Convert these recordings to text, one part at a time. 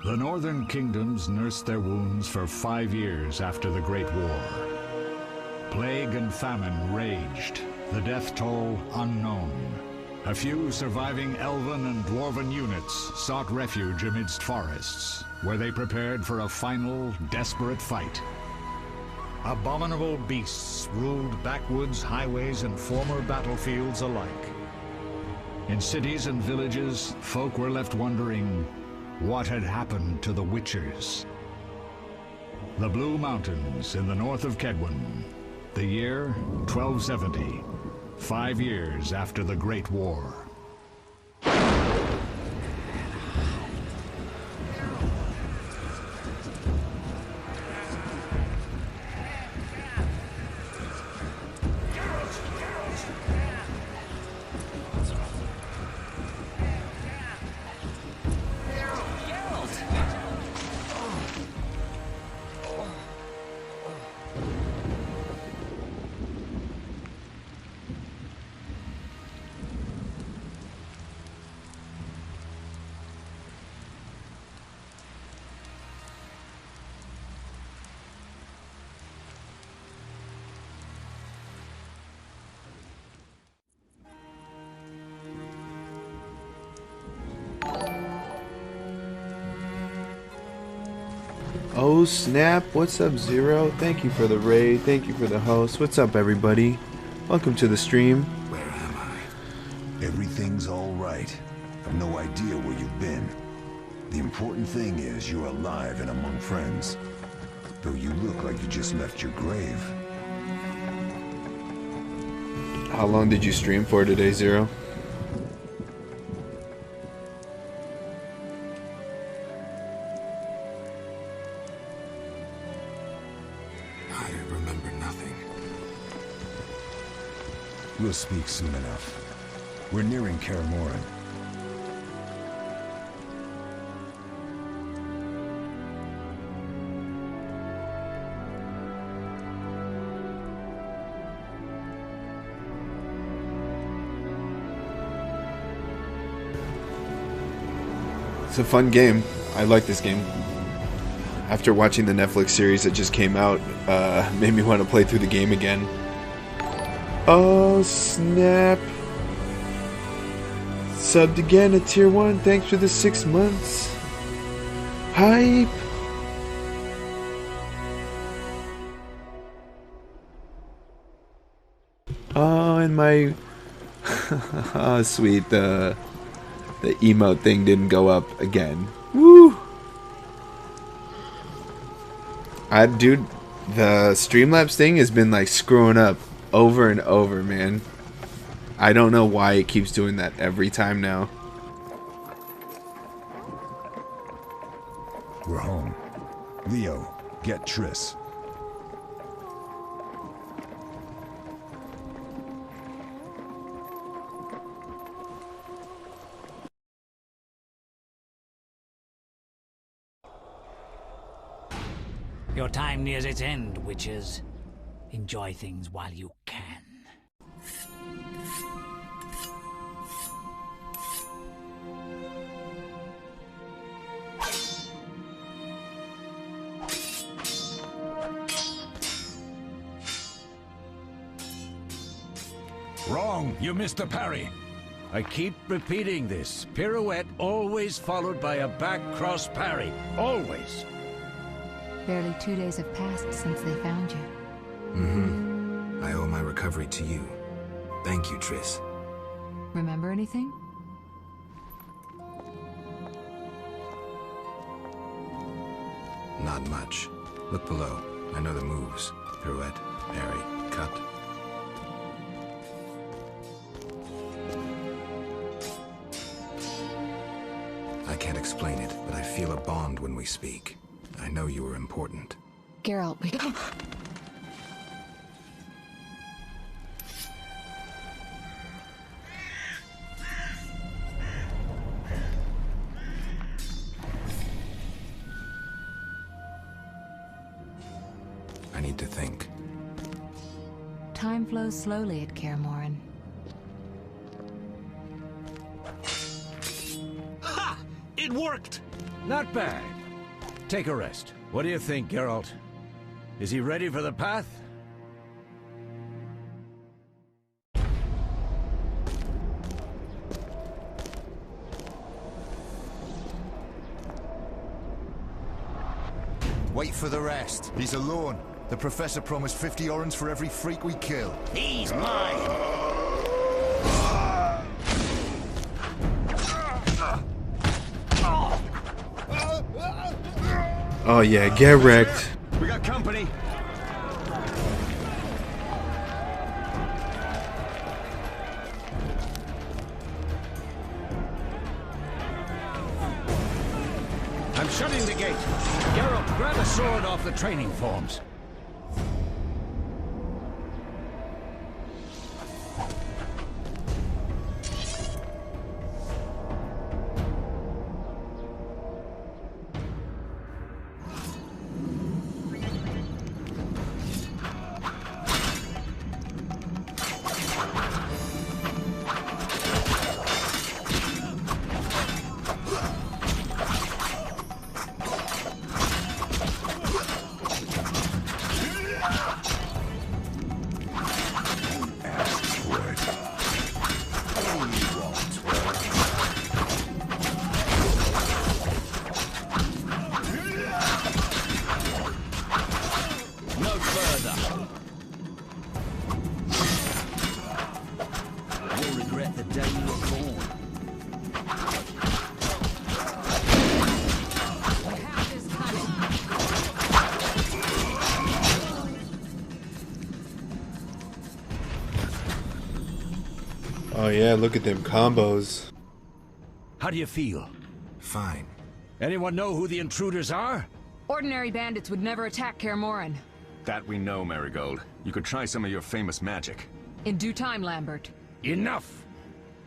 The northern kingdoms nursed their wounds for 5 years after the Great War. Plague and famine raged, the death toll unknown. A few surviving elven and dwarven units sought refuge amidst forests, where they prepared for a final, desperate fight. Abominable beasts ruled backwoods, highways, and former battlefields alike. In cities and villages, folk were left wondering, what had happened to the Witchers? The Blue Mountains in the north of Kedwen. The year 1270, 5 years after the Great War. Oh snap, what's up Zero? Thank you for the raid, thank you for the host. What's up everybody? Welcome to the stream. Where am I? Everything's alright. I've no idea where you've been. The important thing is you're alive and among friends. Though you look like you just left your grave. How long did you stream for today, Zero? We'll speak soon enough. We're nearing Kaer Morhen. It's a fun game. I like this game. After watching the Netflix series that just came out, made me want to play through the game again. Oh snap. Subbed again at tier 1. Thanks for the 6 months. Hype. Oh, and my oh sweet, the emote thing didn't go up again. Woo. Dude, the Streamlabs thing has been like screwing up over and over, man. I don't know why it keeps doing that every time now. We're home. Leo, get Triss. Your time nears its end, witches. Enjoy things while you can. Wrong. You missed the parry. I keep repeating this. Pirouette always followed by a back cross parry. Always. Barely 2 days have passed since they found you. Mm-hmm. I owe my recovery to you. Thank you, Triss. Remember anything? Not much. Look below. I know the moves. Pirouette, parry, cut. I can't explain it, but I feel a bond when we speak. I know you are important. Geralt, we... I need to think. Time flows slowly at Kaer Morhen. Ha! It worked! Not bad. Take a rest. What do you think, Geralt? Is he ready for the path? Wait for the rest. He's alone. The Professor promised 50 orens for every freak we kill. He's mine! Oh yeah, get wrecked. We got company. I'm shutting the gate. Geralt, grab a sword off the training forms. Oh yeah, look at them combos. How do you feel? Fine. Anyone know who the intruders are? Ordinary bandits would never attack Kaer Morhen. That we know, Marigold. You could try some of your famous magic. In due time, Lambert. Enough!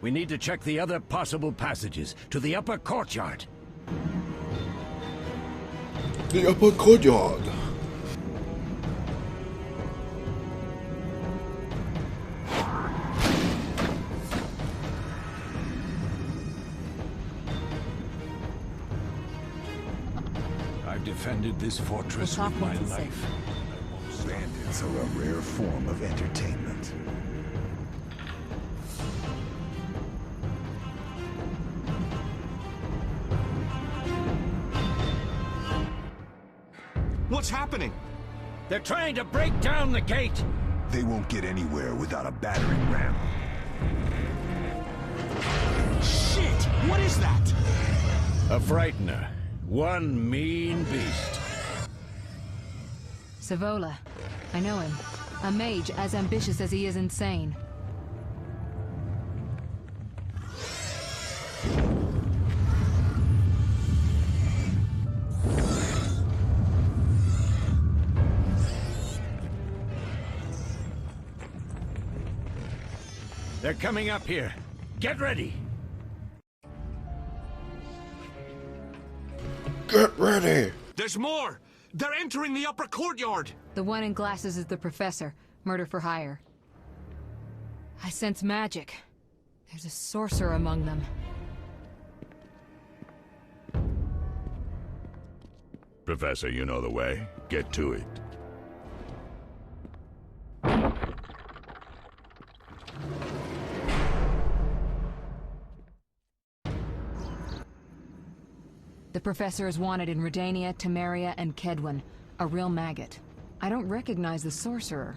We need to check the other possible passages to the upper courtyard. The upper courtyard. I've defended this fortress with my life. Bandits are a rare form of entertainment. What's happening? They're trying to break down the gate! They won't get anywhere without a battering ram. Shit! What is that? A frightener. One mean beast. Savola. I know him. A mage as ambitious as he is insane. They're coming up here. Get ready! Get ready! There's more! They're entering the upper courtyard! The one in glasses is the Professor. Murder for hire. I sense magic. There's a sorcerer among them. Professor, you know the way. Get to it. The Professor is wanted in Redania, Temeria, and Kedwen. A real maggot. I don't recognize the sorcerer.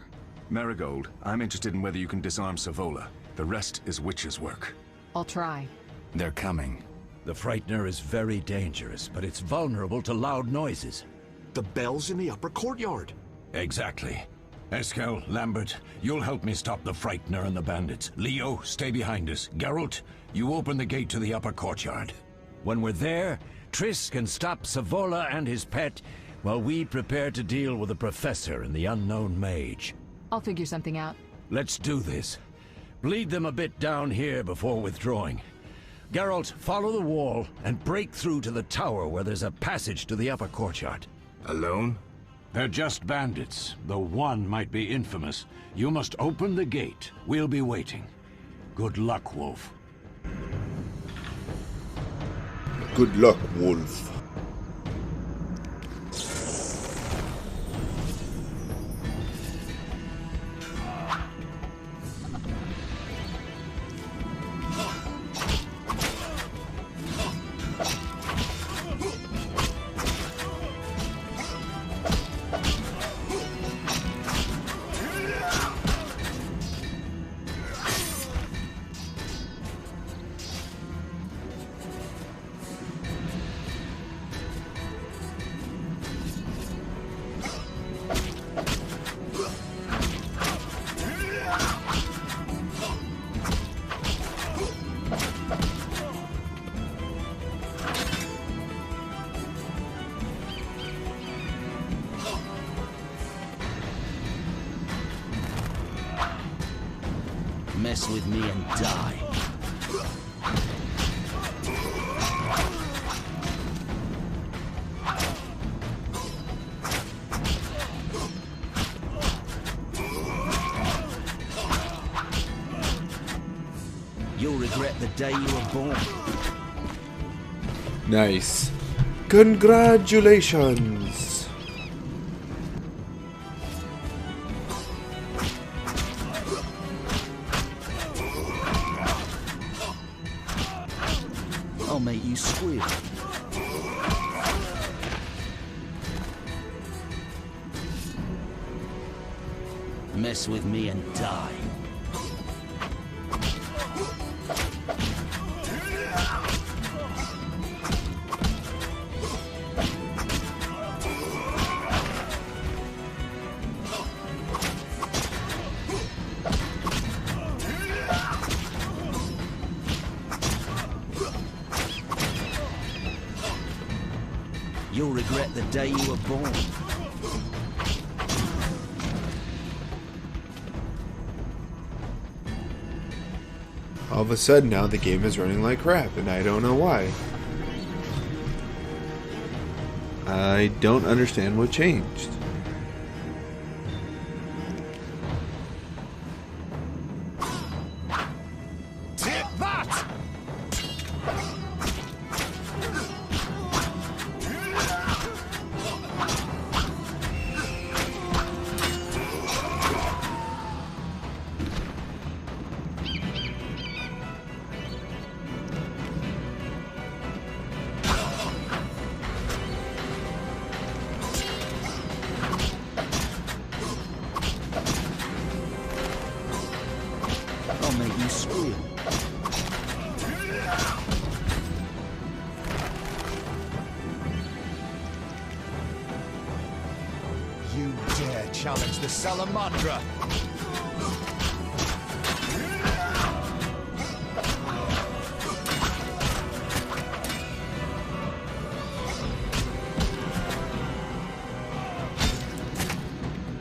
Marigold, I'm interested in whether you can disarm Savola. The rest is witch's work. I'll try. They're coming. The Frightener is very dangerous, but it's vulnerable to loud noises. The bell's in the upper courtyard. Exactly. Eskel, Lambert, you'll help me stop the Frightener and the bandits. Leo, stay behind us. Geralt, you open the gate to the upper courtyard. When we're there, Triss can stop Savola and his pet, while we prepare to deal with the Professor and the unknown mage. I'll figure something out. Let's do this. Bleed them a bit down here before withdrawing. Geralt, follow the wall and break through to the tower where there's a passage to the upper courtyard. Alone? They're just bandits, though one might be infamous. You must open the gate. We'll be waiting. Good luck, Wolf. Good luck, Wolf. Mess with me and die. You'll regret the day you were born. Nice. Congratulations. I'll make you squeal. Mess with me and die. You'll regret the day you were born. All of a sudden now the game is running like crap, and I don't know why. I don't understand what changed. Take that! I'll make you squeal. You dare challenge the Salamandra!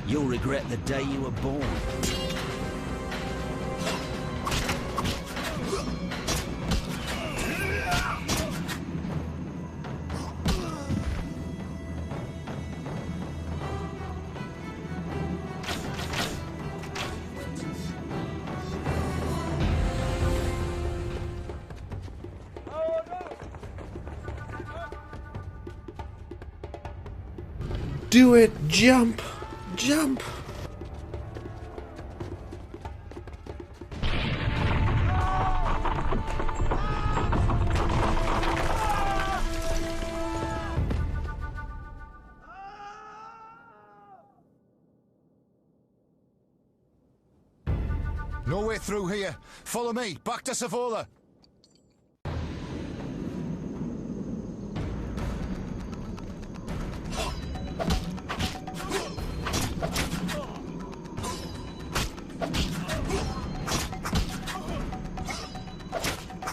You'll regret the day you were born. Do it! Jump! Jump! No way through here. Follow me, back to Savola.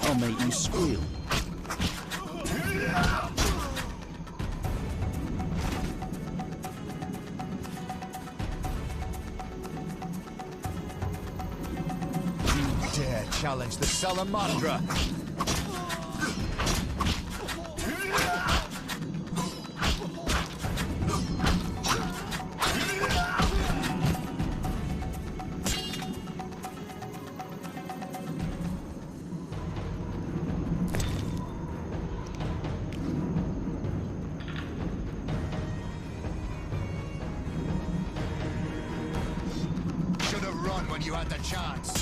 I'll make you squeal. You dare challenge the Salamandra? When you had the chance.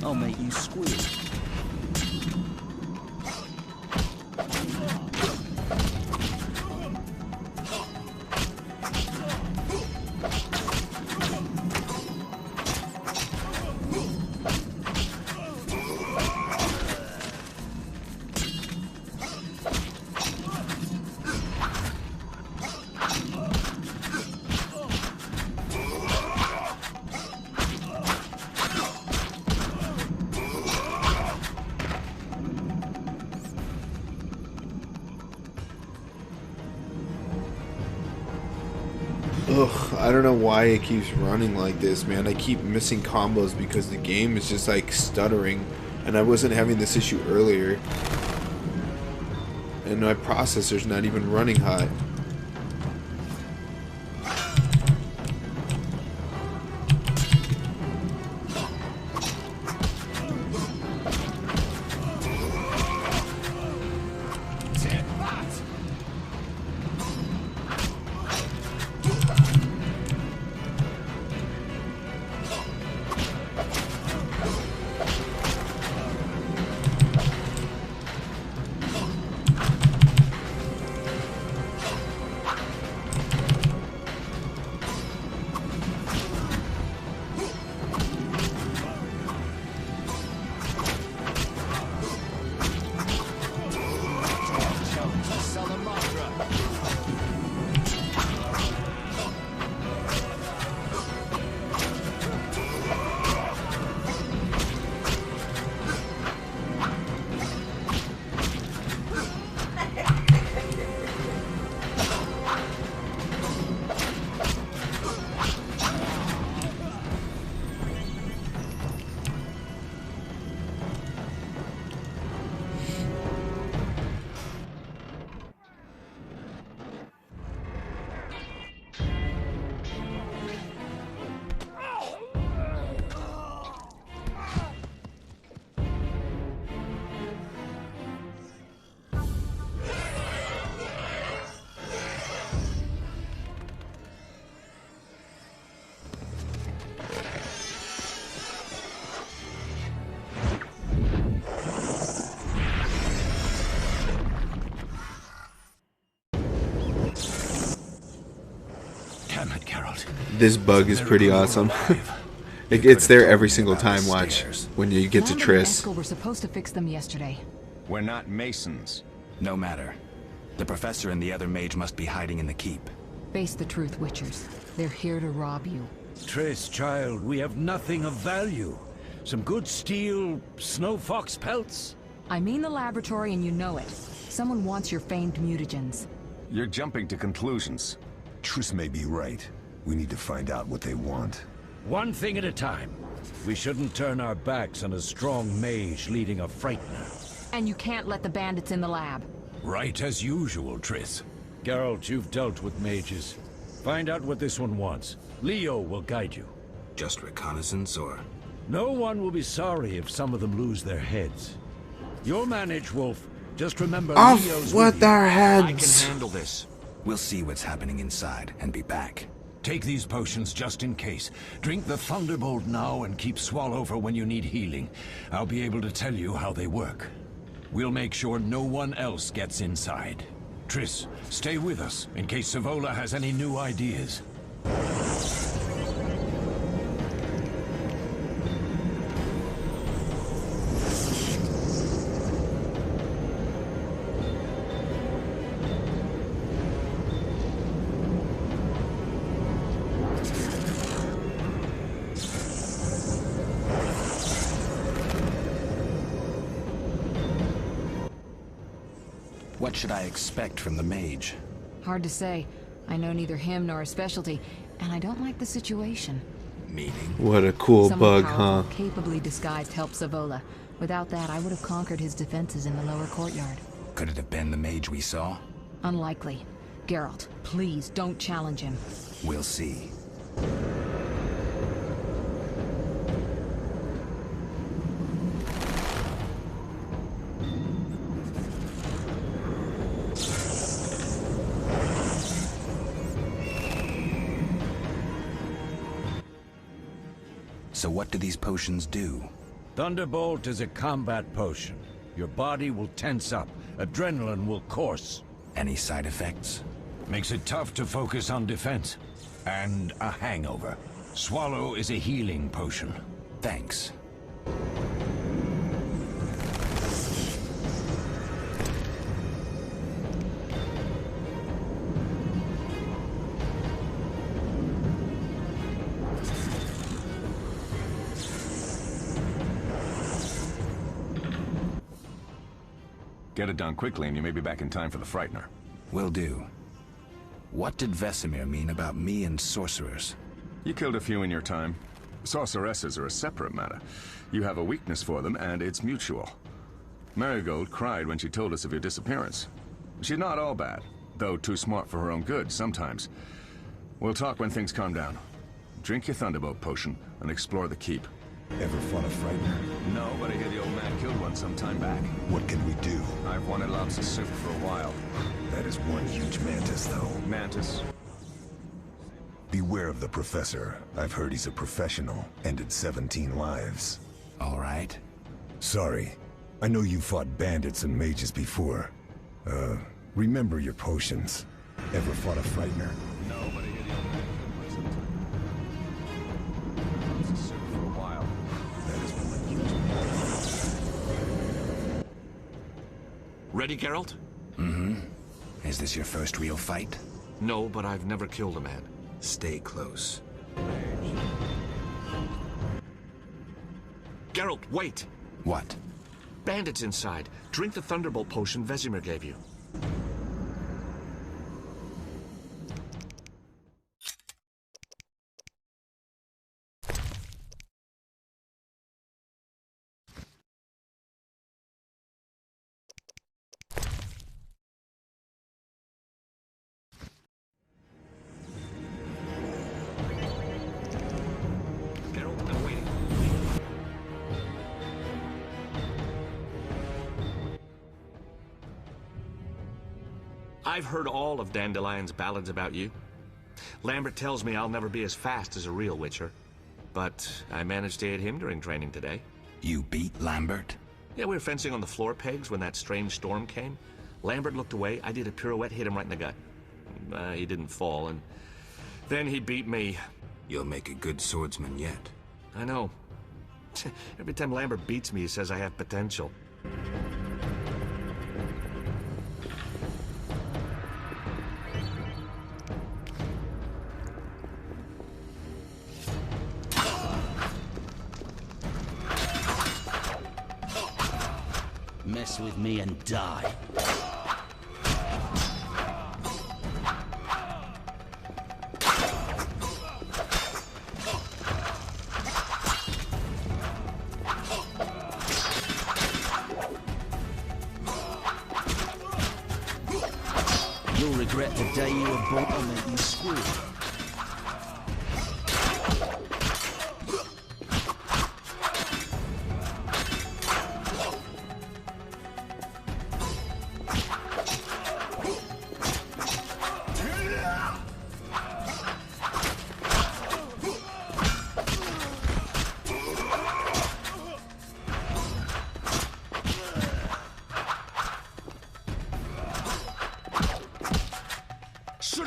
I'll make you squeal. Ugh, I don't know why it keeps running like this, man. I keep missing combos because the game is just like stuttering, and I wasn't having this issue earlier. And my processor's not even running hot. Damn it, Geralt. This bug is pretty awesome. It's there every single time, watch, when you get to Triss. We're supposed to fix them yesterday. We're not masons. No matter. The professor and the other mage must be hiding in the keep. Face the truth, Witchers. They're here to rob you. Triss, child, we have nothing of value. Some good steel, snow fox pelts? I mean the laboratory and you know it. Someone wants your famed mutagens. You're jumping to conclusions. Triss may be right. We need to find out what they want. One thing at a time. We shouldn't turn our backs on a strong mage leading a frightener. And you can't let the bandits in the lab. Right as usual, Triss. Geralt, you've dealt with mages. Find out what this one wants. Leo will guide you. Just reconnaissance, or...? No one will be sorry if some of them lose their heads. You'll manage, Wolf. Just remember, Off Leo's with their I can heads! handle this. We'll see what's happening inside and be back. Take these potions just in case. Drink the Thunderbolt now and keep Swallow for when you need healing. I'll be able to tell you how they work. We'll make sure no one else gets inside. Triss, stay with us in case Savola has any new ideas. What should I expect from the mage? Hard to say. I know neither him nor his specialty, and I don't like the situation. Meaning? What a cool Someone bug, powerful, huh? capably disguised helped Savola. Without that, I would have conquered his defenses in the lower courtyard. Could it have been the mage we saw? Unlikely. Geralt, please don't challenge him. We'll see. So what do these potions do? Thunderbolt is a combat potion. Your body will tense up. Adrenaline will course. Any side effects? Makes it tough to focus on defense. And a hangover. Swallow is a healing potion. Thanks. Get it done quickly and you may be back in time for the Frightener. Will do. What did Vesemir mean about me and sorcerers? You killed a few in your time. Sorceresses are a separate matter. You have a weakness for them, and it's mutual. Marigold cried when she told us of your disappearance. She's not all bad, though too smart for her own good sometimes. We'll talk when things calm down. Drink your Thunderbolt potion and explore the keep. Ever fought a Frightener? No, but I hear the old man killed one some time back. What can we do? I've wanted lots of soup for a while. That is one huge mantis, though. Mantis? Beware of the Professor. I've heard he's a professional. Ended 17 lives. All right. Sorry. I know you fought bandits and mages before. Remember your potions. Ever fought a Frightener? No, but I hear the old man killed one some time back. Lots of soup for a while. That is one huge mantis. Ready, Geralt? Mm-hmm. Is this your first real fight? No, but I've never killed a man. Stay close. Geralt, wait! What? Bandits inside. Drink the Thunderbolt potion Vesemir gave you. Geralt, I'm waiting. I've heard all of Dandelion's ballads about you. Lambert tells me I'll never be as fast as a real Witcher. But I managed to hit him during training today. You beat Lambert? Yeah, we were fencing on the floor pegs when that strange storm came. Lambert looked away, I did a pirouette, hit him right in the gut. He didn't fall, and then he beat me. You'll make a good swordsman yet. I know. Every time Lambert beats me, he says I have potential. Mess with me and die. You'll regret the day you were born and that you screwed.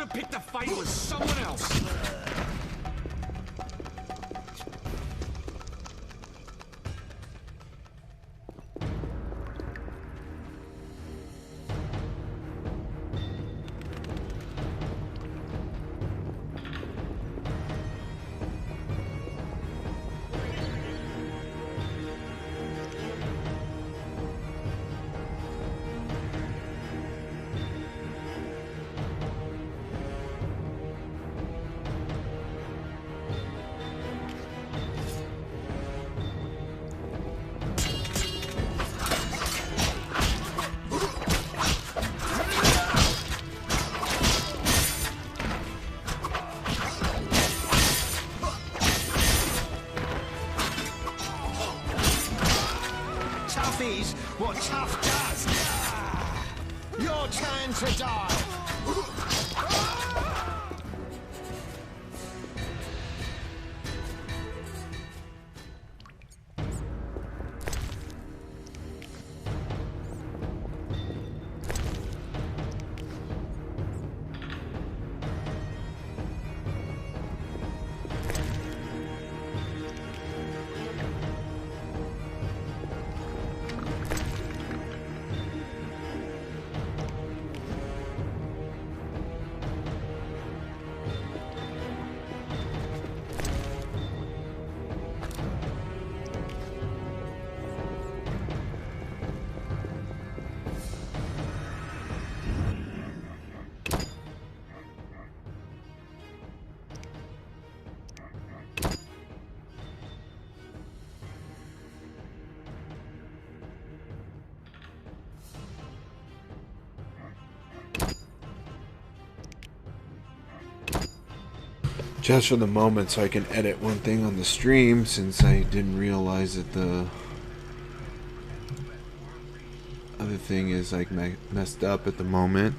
have picked a fight with someone else. Tough is what tough does. Your turn to die. Just for the moment, so I can edit one thing on the stream, since I didn't realize that the other thing is like messed up at the moment.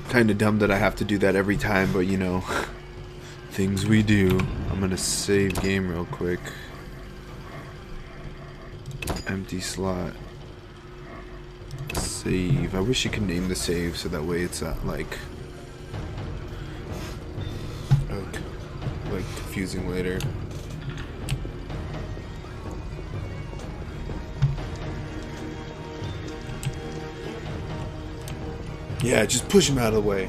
Kind of dumb that I have to do that every time, but you know, things we do. I'm gonna save game real quick. Empty slot. Save. I wish you could name the save so that way it's not like confusing later. Yeah, just push him out of the way.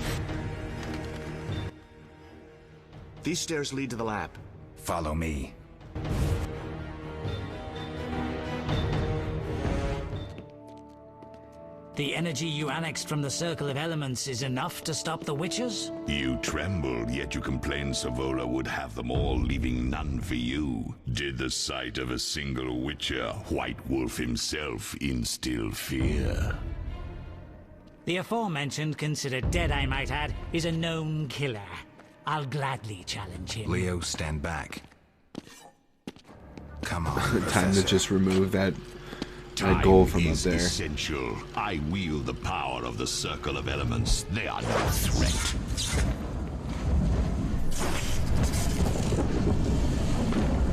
These stairs lead to the lab. Follow me. The energy you annexed from the Circle of Elements is enough to stop the Witchers? You trembled, yet you complained Savola would have them all, leaving none for you. Did the sight of a single Witcher, White Wolf himself, instill fear? The aforementioned, considered dead I might add, is a known killer. I'll gladly challenge him. Leo, stand back. Come on, Time to just remove that goal from up there. Essential. I wield the power of the Circle of Elements. They are no threat.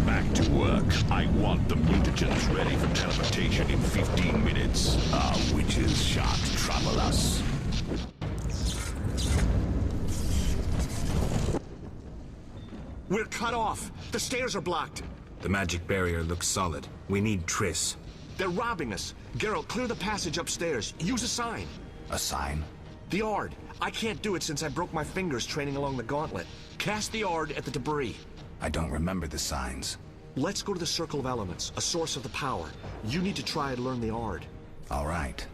Back to work. I want the mutagens ready for teleportation in 15 minutes. Our witches shan't trouble us. We're cut off. The stairs are blocked. The magic barrier looks solid. We need Triss. They're robbing us. Geralt, clear the passage upstairs. Use a sign. A sign? The Ard. I can't do it since I broke my fingers training along the gauntlet. Cast the Ard at the debris. I don't remember the signs. Let's go to the Circle of Elements, a source of the power. You need to try and learn the Ard. All right.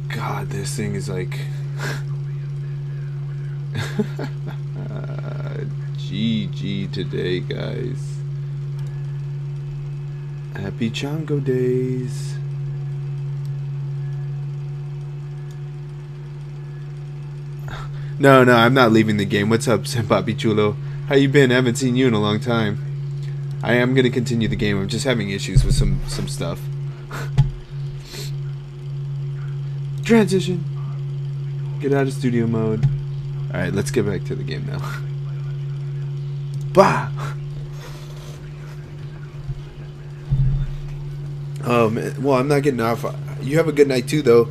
God, this thing is like GG today, guys. Happy Chango days. No, I'm not leaving the game. What's up, Senpapi Chulo? How you been? I haven't seen you in a long time. I am gonna continue the game. I'm just having issues with some stuff. Transition. Get out of studio mode. Alright, let's get back to the game now. Bah! Oh man, well, I'm not getting off. You have a good night too, though,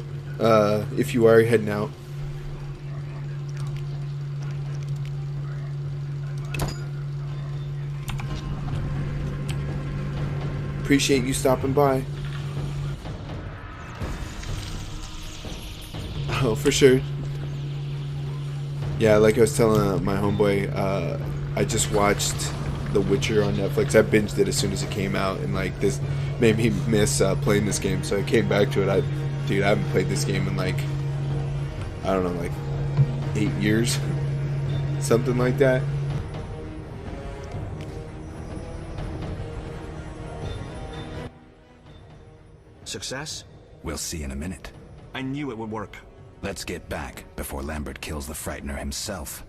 if you are heading out. Appreciate you stopping by. Oh, for sure. Yeah, like I was telling my homeboy, I just watched The Witcher on Netflix. I binged it as soon as it came out, and like this made me miss playing this game, so I came back to it. Dude, I haven't played this game in like, I don't know, like 8 years, something like that. Success? We'll see in a minute. I knew it would work. Let's get back before Lambert kills the Frightener himself.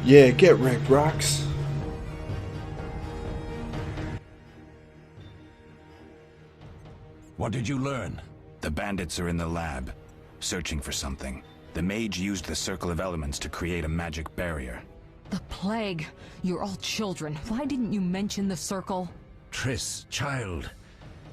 Yeah, get wrecked, Rocks. What did you learn? The bandits are in the lab, searching for something. The mage used the Circle of Elements to create a magic barrier. The plague. You're all children. Why didn't you mention the circle? Triss, child.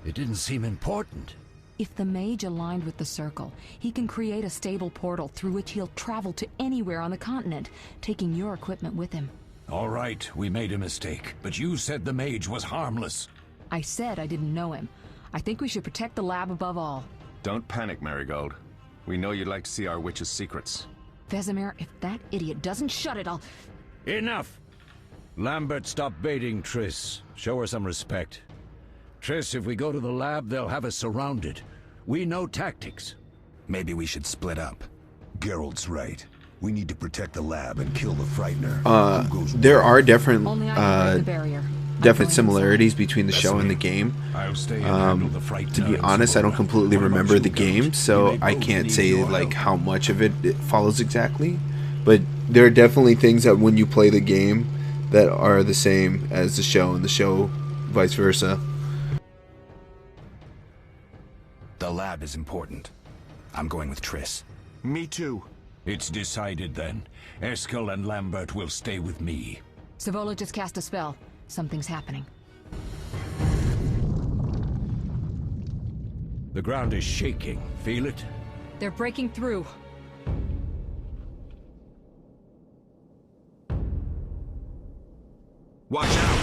It didn't seem important. If the mage aligned with the circle, he can create a stable portal through which he'll travel to anywhere on the continent, taking your equipment with him. All right, we made a mistake, but you said the mage was harmless. I said I didn't know him. I think we should protect the lab above all. Don't panic, Marigold. We know you'd like to see our witch's secrets. Vesemir, if that idiot doesn't shut it, I'll... Enough! Lambert, stop baiting Triss. Show her some respect. Triss, if we go to the lab, they'll have us surrounded. We know tactics. Maybe we should split up. Geralt's right. We need to protect the lab and kill the Frightener. There are different barrier. definite similarities between the show and the game. I'll stay and handle the Frightener. To be honest, I don't completely remember the game, so I can't say like how much of it follows exactly. But there are definitely things that when you play the game that are the same as the show, and the show vice versa. The lab is important. I'm going with Triss. Me too. It's decided then. Eskel and Lambert will stay with me. Savola just cast a spell. Something's happening. The ground is shaking. Feel it? They're breaking through. Watch out!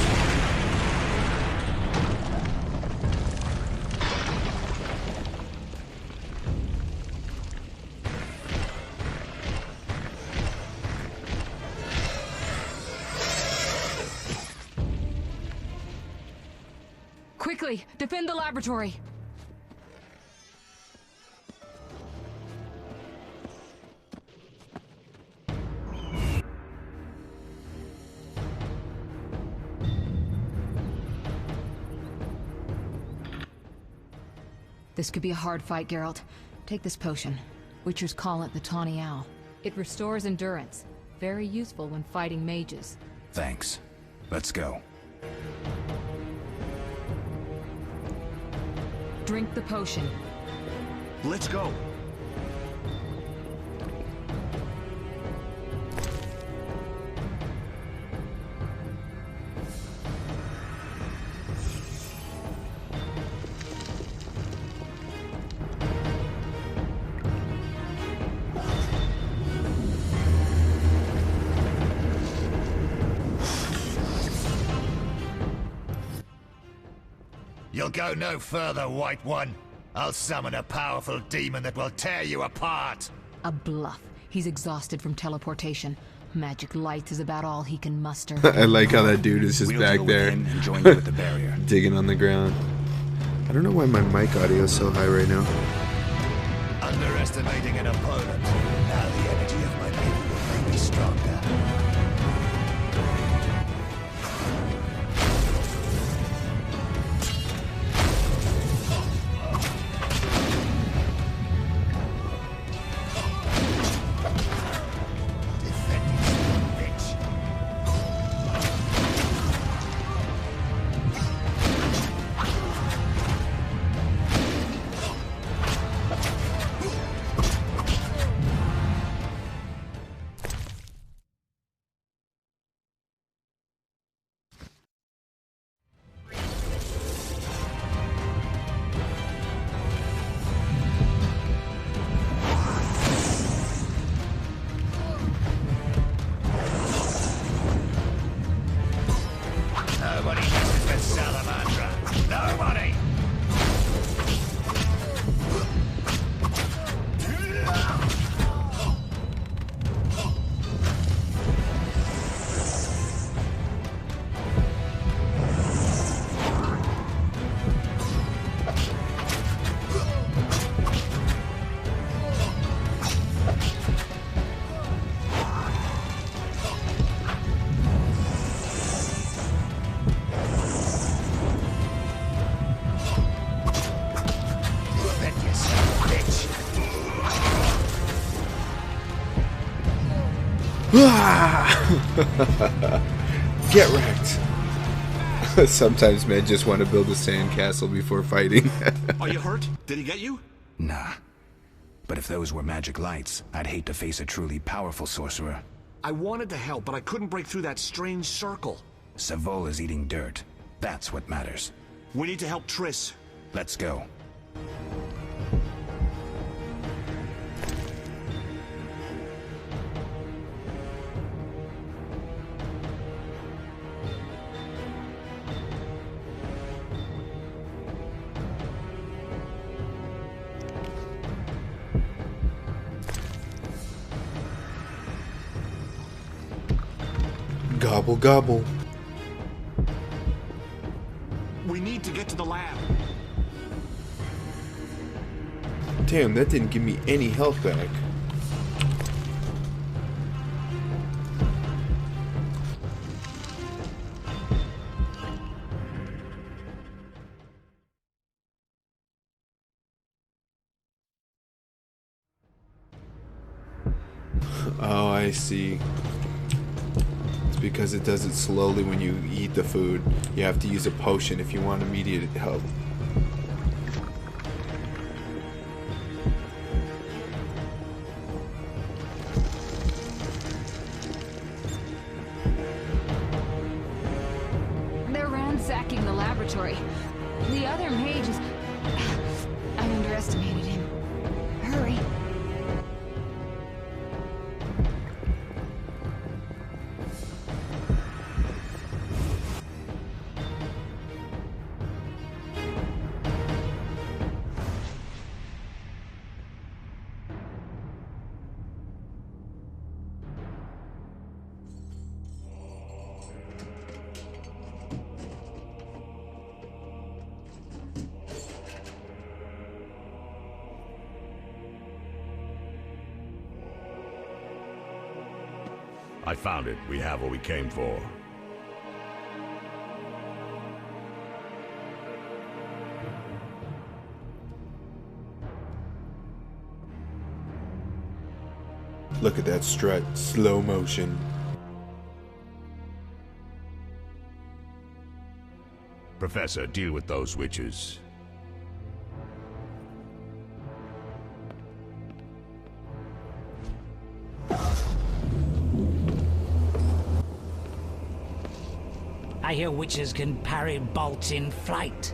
Quickly, defend the laboratory. This could be a hard fight, Geralt. Take this potion. Witchers call it the Tawny Owl. It restores endurance. Very useful when fighting mages. Thanks. Let's go. Drink the potion. Let's go. You'll go no further, White One. I'll summon a powerful demon that will tear you apart. A bluff. He's exhausted from teleportation. Magic lights is about all he can muster. I like how that dude is just back there, And join you with the barrier. digging on the ground. I don't know why my mic audio is so high right now. Underestimating an opponent. Now the energy of my people will make me stronger. Nobody messes with Salamandra. Nobody! Get wrecked. Sometimes men just want to build a sandcastle before fighting. Are you hurt? Did he get you? Nah. But if those were magic lights, I'd hate to face a truly powerful sorcerer. I wanted to help, but I couldn't break through that strange circle. Savola's eating dirt. That's what matters. We need to help Triss. Let's go. Gobble gobble. We need to get to the lab. Damn, that didn't give me any health back. Oh, I see. It's because it does it slowly when you eat the food. You have to use a potion if you want immediate help. They're ransacking the laboratory. The other mage is... I underestimated him. Hurry. I found it. We have what we came for. Look at that strut. Slow motion. Professor, deal with those witches. I hear witches can parry bolts in flight.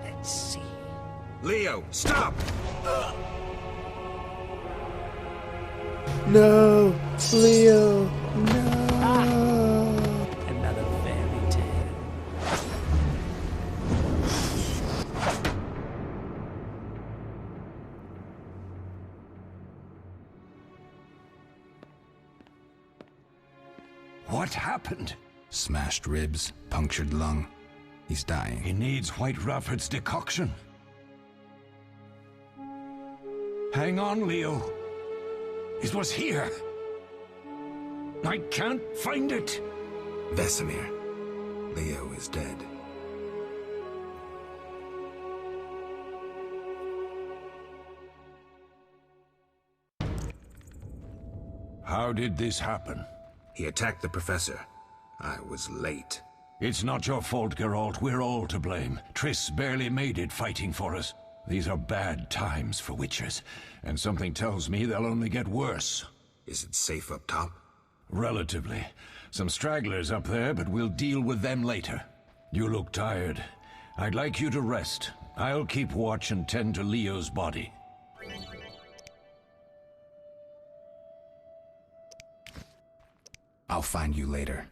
Let's see. Leo, stop! No! Leo! No! Another fairy tale. What happened? Smashed ribs, punctured lung. He's dying. He needs White Rafford's decoction. Hang on, Leo. It was here. I can't find it. Vesemir. Leo is dead. How did this happen? He attacked the professor. I was late. It's not your fault, Geralt. We're all to blame. Triss barely made it fighting for us. These are bad times for witchers, and something tells me they'll only get worse. Is it safe up top? Relatively. Some stragglers up there, but we'll deal with them later. You look tired. I'd like you to rest. I'll keep watch and tend to Leo's body. I'll find you later.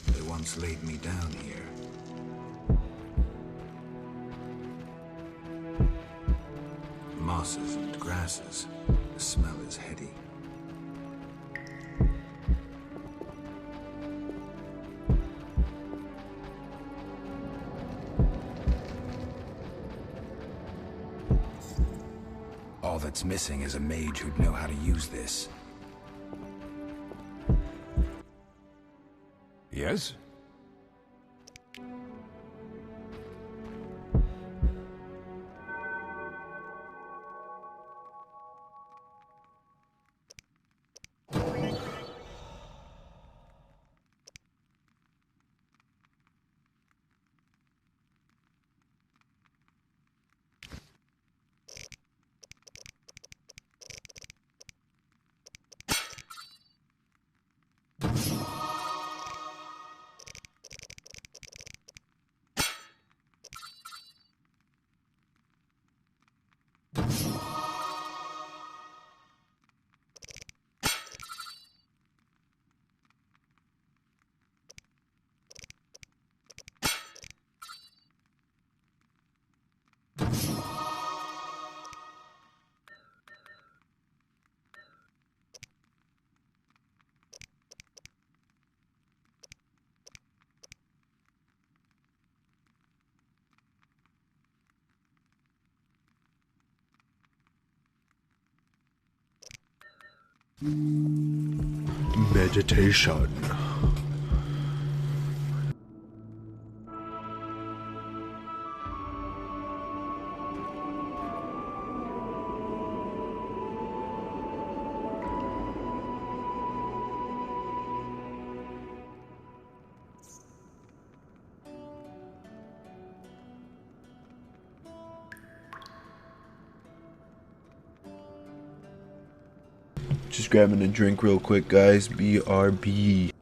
They once laid me down here. Mosses and grasses. The smell is heady. All that's missing is a mage who'd know how to use this. Yes? Meditation. Just grabbing a drink real quick, guys. BRB.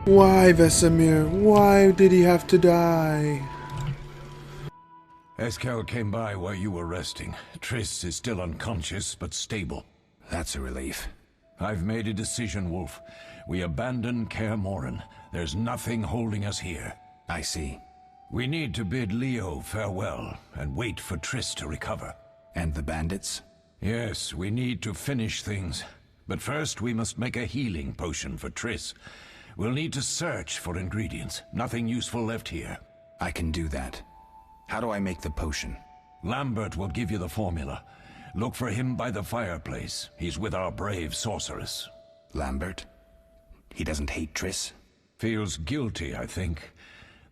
Why, Vesemir? Why did he have to die? Eskel came by while you were resting. Triss is still unconscious, but stable. That's a relief. I've made a decision, Wolf. We abandon Kaer Morhen. There's nothing holding us here. I see. We need to bid Leo farewell and wait for Triss to recover. And the bandits? Yes, we need to finish things. But first we must make a healing potion for Triss. We'll need to search for ingredients. Nothing useful left here. I can do that. How do I make the potion? Lambert will give you the formula. Look for him by the fireplace. He's with our brave sorceress. Lambert? He doesn't hate Triss? Feels guilty, I think.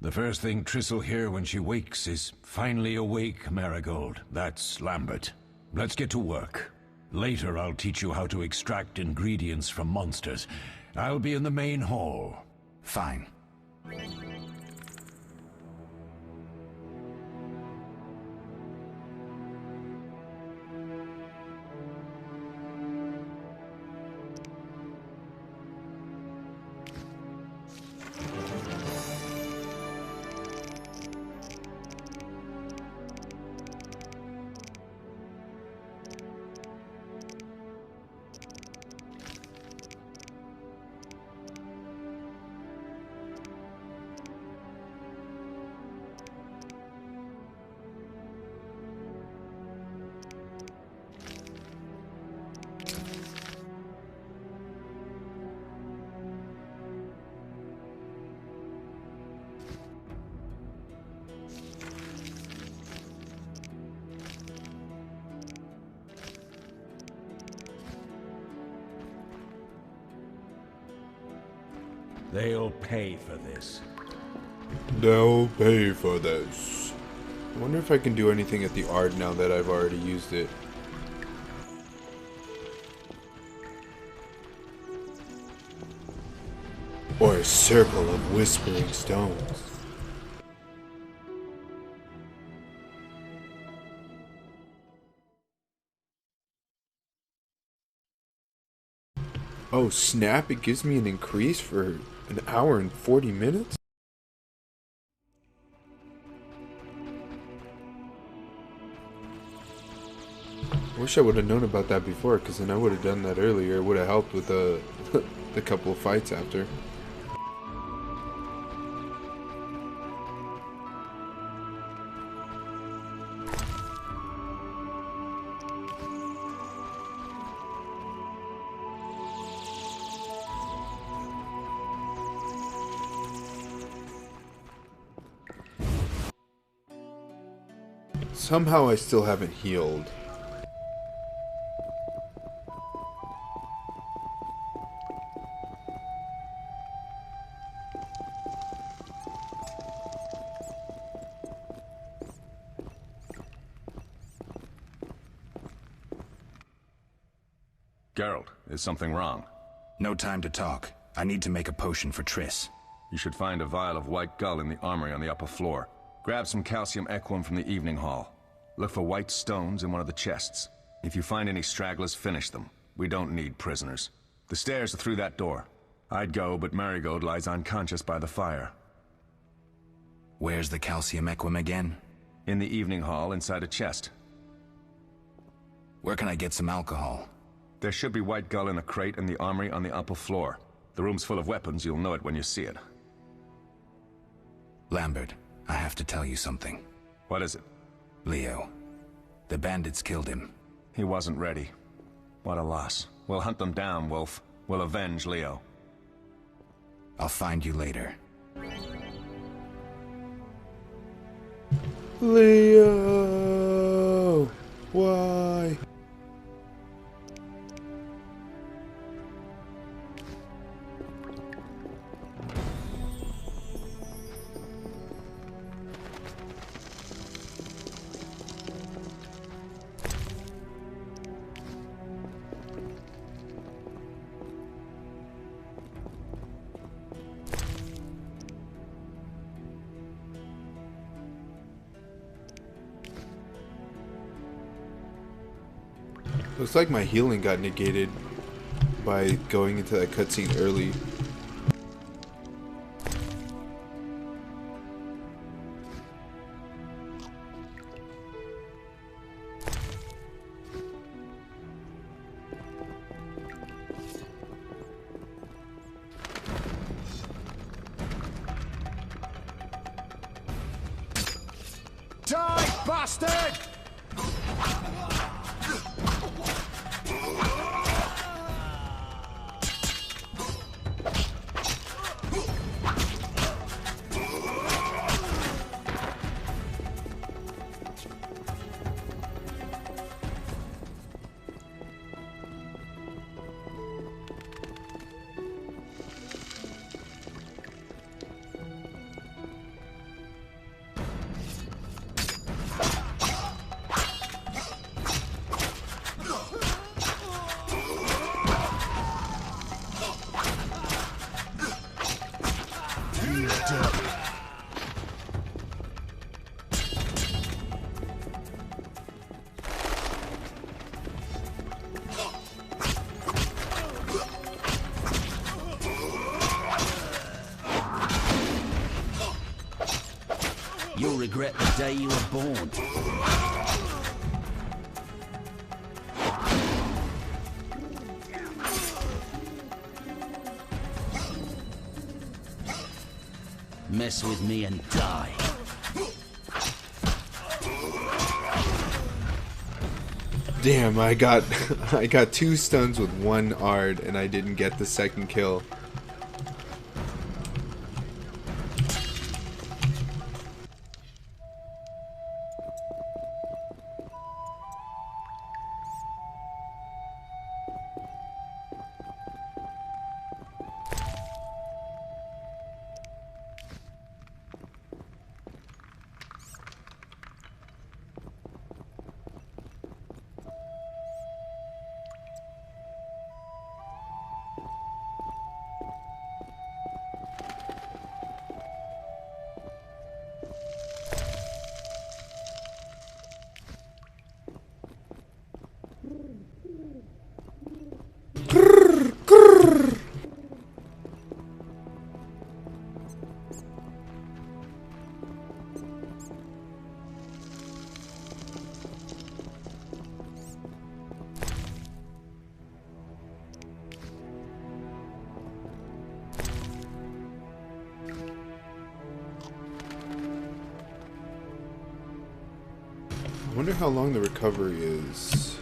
The first thing Triss will hear when she wakes is, "Finally awake, Marigold." That's Lambert. Let's get to work. Later, I'll teach you how to extract ingredients from monsters. I'll be in the main hall. Fine. They'll pay for this. They'll pay for this. I wonder if I can do anything at the Ard now that I've already used it. Or a circle of whispering stones. Oh snap, it gives me an increase for an hour and 40 minutes? I wish I would have known about that before, because then I would have done that earlier. It would have helped with the, the couple of fights after. Somehow I still haven't healed. Geralt, is something wrong? No time to talk. I need to make a potion for Triss. You should find a vial of white gull in the armory on the upper floor. Grab some calcium equum from the evening hall. Look for white stones in one of the chests. If you find any stragglers, finish them. We don't need prisoners. The stairs are through that door. I'd go, but Marigold lies unconscious by the fire. Where's the calcium equum again? In the evening hall, inside a chest. Where can I get some alcohol? There should be white gull in a crate in the armory on the upper floor. The room's full of weapons, you'll know it when you see it. Lambert, I have to tell you something. What is it? Leo. The bandits killed him. He wasn't ready. What a loss. We'll hunt them down, Wolf. We'll avenge Leo. I'll find you later. Leo! Why? Looks like my healing got negated by going into that cutscene early. Die, bastard! regret the day you were born. Mess with me and die. Damn, I got I got 2 stuns with 1 Ard and I didn't get the second kill. I wonder how long the recovery is.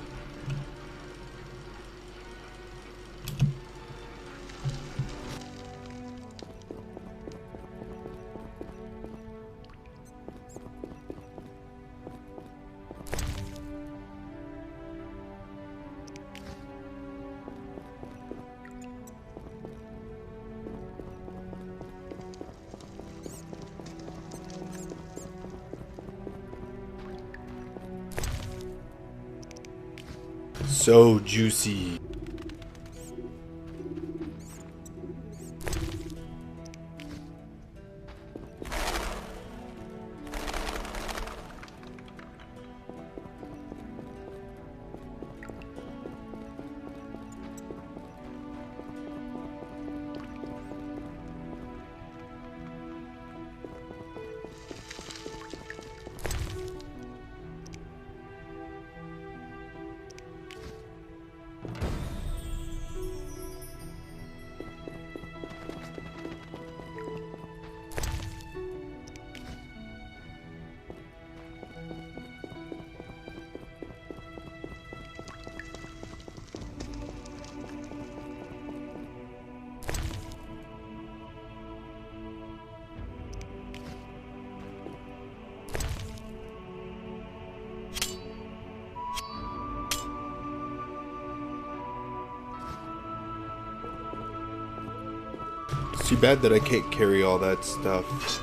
So juicy. It's too bad that I can't carry all that stuff.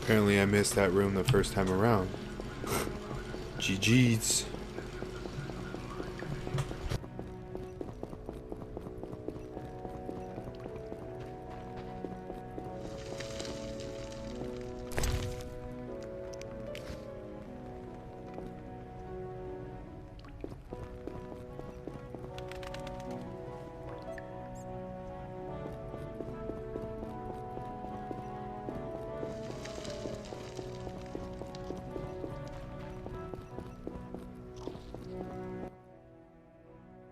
Apparently I missed that room the first time around. GG's.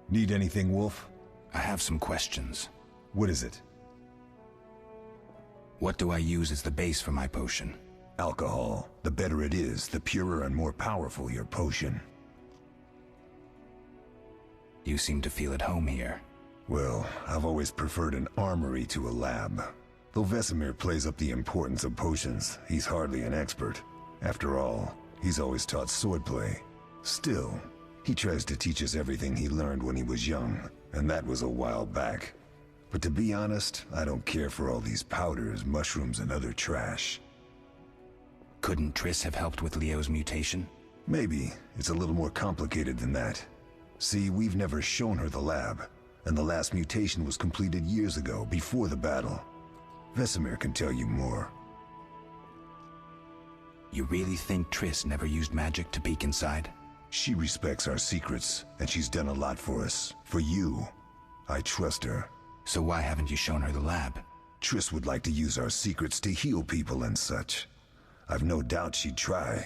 Need anything, Wolf? I have some questions. What is it? What do I use as the base for my potion? Alcohol. The better it is, the purer and more powerful your potion. You seem to feel at home here. Well, I've always preferred an armory to a lab. Though Vesemir plays up the importance of potions, he's hardly an expert. After all, he's always taught swordplay. Still, he tries to teach us everything he learned when he was young, and that was a while back. But to be honest, I don't care for all these powders, mushrooms, and other trash. Couldn't Triss have helped with Leo's mutation? Maybe. It's a little more complicated than that. See, we've never shown her the lab, and the last mutation was completed years ago, before the battle. Vesemir can tell you more. You really think Triss never used magic to peek inside? She respects our secrets, and she's done a lot for us. For you. I trust her. So why haven't you shown her the lab? Triss would like to use our secrets to heal people and such. I've no doubt she'd try,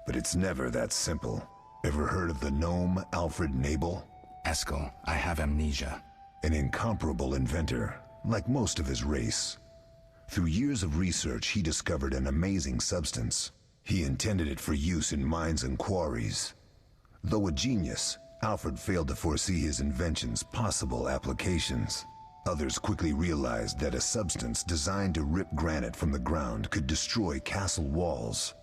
but it's never that simple. Ever heard of the gnome Alfred Nabel? Eskel, I have amnesia. An incomparable inventor, like most of his race. Through years of research, he discovered an amazing substance. He intended it for use in mines and quarries. Though a genius, Alfred failed to foresee his invention's possible applications. Others quickly realized that a substance designed to rip granite from the ground could destroy castle walls.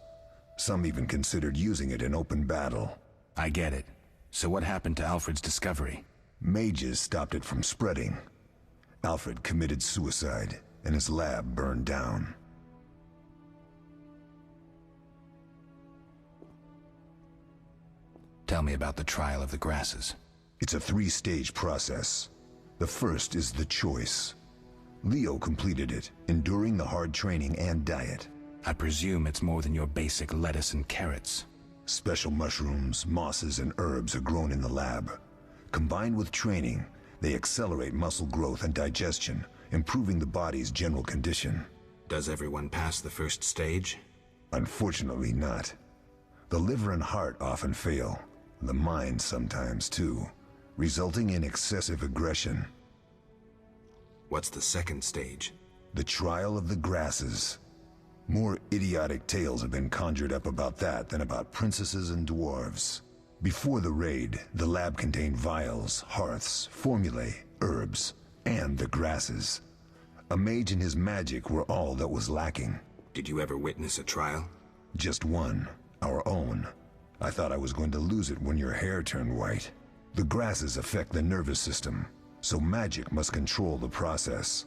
Some even considered using it in open battle. I get it. So what happened to Alfred's discovery? Mages stopped it from spreading. Alfred committed suicide, and his lab burned down. Tell me about the trial of the grasses. It's a three-stage process. The first is the choice. Leo completed it, enduring the hard training and diet. I presume it's more than your basic lettuce and carrots. Special mushrooms, mosses, and herbs are grown in the lab. Combined with training, they accelerate muscle growth and digestion, improving the body's general condition. Does everyone pass the first stage? Unfortunately not. The liver and heart often fail. The mind sometimes too, resulting in excessive aggression. What's the second stage? The trial of the grasses. More idiotic tales have been conjured up about that than about princesses and dwarves. Before the raid, the lab contained vials, hearths, formulae, herbs, and the grasses. A mage and his magic were all that was lacking. Did you ever witness a trial? Just one, our own. I thought I was going to lose it when your hair turned white. The grasses affect the nervous system, so magic must control the process.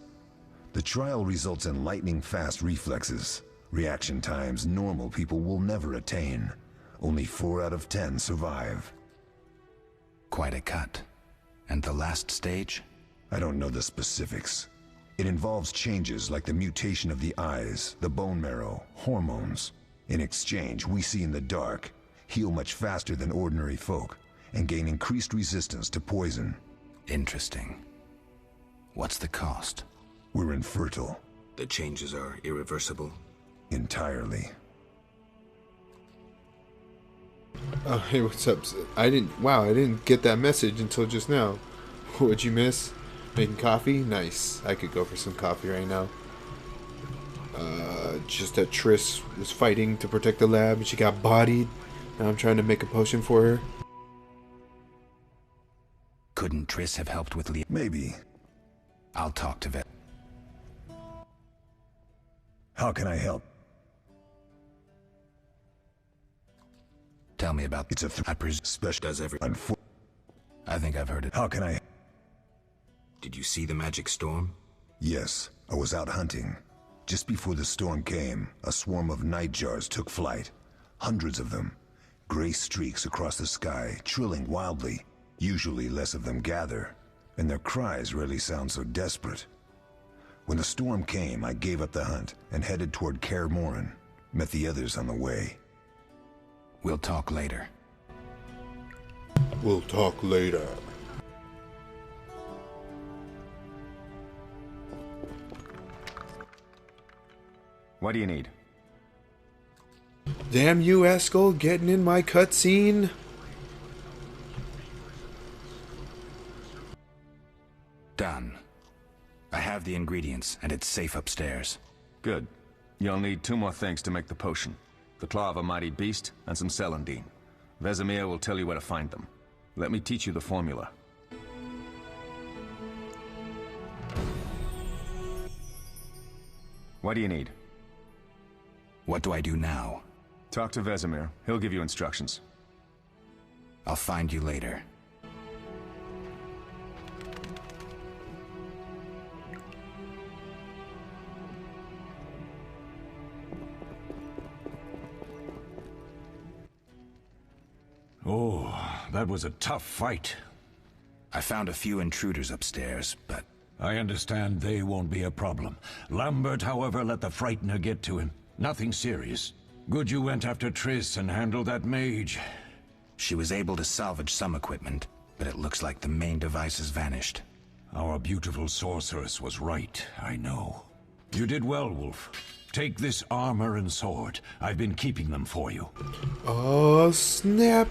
The trial results in lightning-fast reflexes, reaction times normal people will never attain. Only 4 out of 10 survive. Quite a cut. And the last stage? I don't know the specifics. It involves changes like the mutation of the eyes, the bone marrow, hormones. In exchange, we see in the dark, heal much faster than ordinary folk, and gain increased resistance to poison. Interesting. What's the cost? We're infertile. The changes are irreversible? Entirely. Oh, hey, what's up? I didn't get that message until just now. What'd you miss? Making coffee? Nice. I could go for some coffee right now. Just that Triss was fighting to protect the lab and she got bodied. Now I'm trying to make a potion for her. Couldn't Triss have helped with Leo? Maybe. I'll talk to Vet. How can I help? Tell me about it's a special does every I think I've heard it. How can I? Did you see the magic storm? Yes, I was out hunting. Just before the storm came, a swarm of nightjars took flight. Hundreds of them. Gray streaks across the sky, trilling wildly. Usually less of them gather, and their cries rarely sound so desperate. When the storm came, I gave up the hunt and headed toward Kaer Morhen. Met the others on the way. We'll talk later. We'll talk later. What do you need? Damn you, Eskel, getting in my cutscene. Done. I have the ingredients, and it's safe upstairs. Good. You'll need 2 more things to make the potion. The claw of a mighty beast, and some celandine. Vesemir will tell you where to find them. Let me teach you the formula. What do you need? What do I do now? Talk to Vesemir. He'll give you instructions. I'll find you later. Oh, that was a tough fight. I found a few intruders upstairs, but... I understand they won't be a problem. Lambert, however, let the Frightener get to him. Nothing serious. Good you went after Triss and handled that mage. She was able to salvage some equipment, but it looks like the main device has vanished. Our beautiful sorceress was right, I know. You did well, Wolf. Take this armor and sword. I've been keeping them for you. Oh, snap.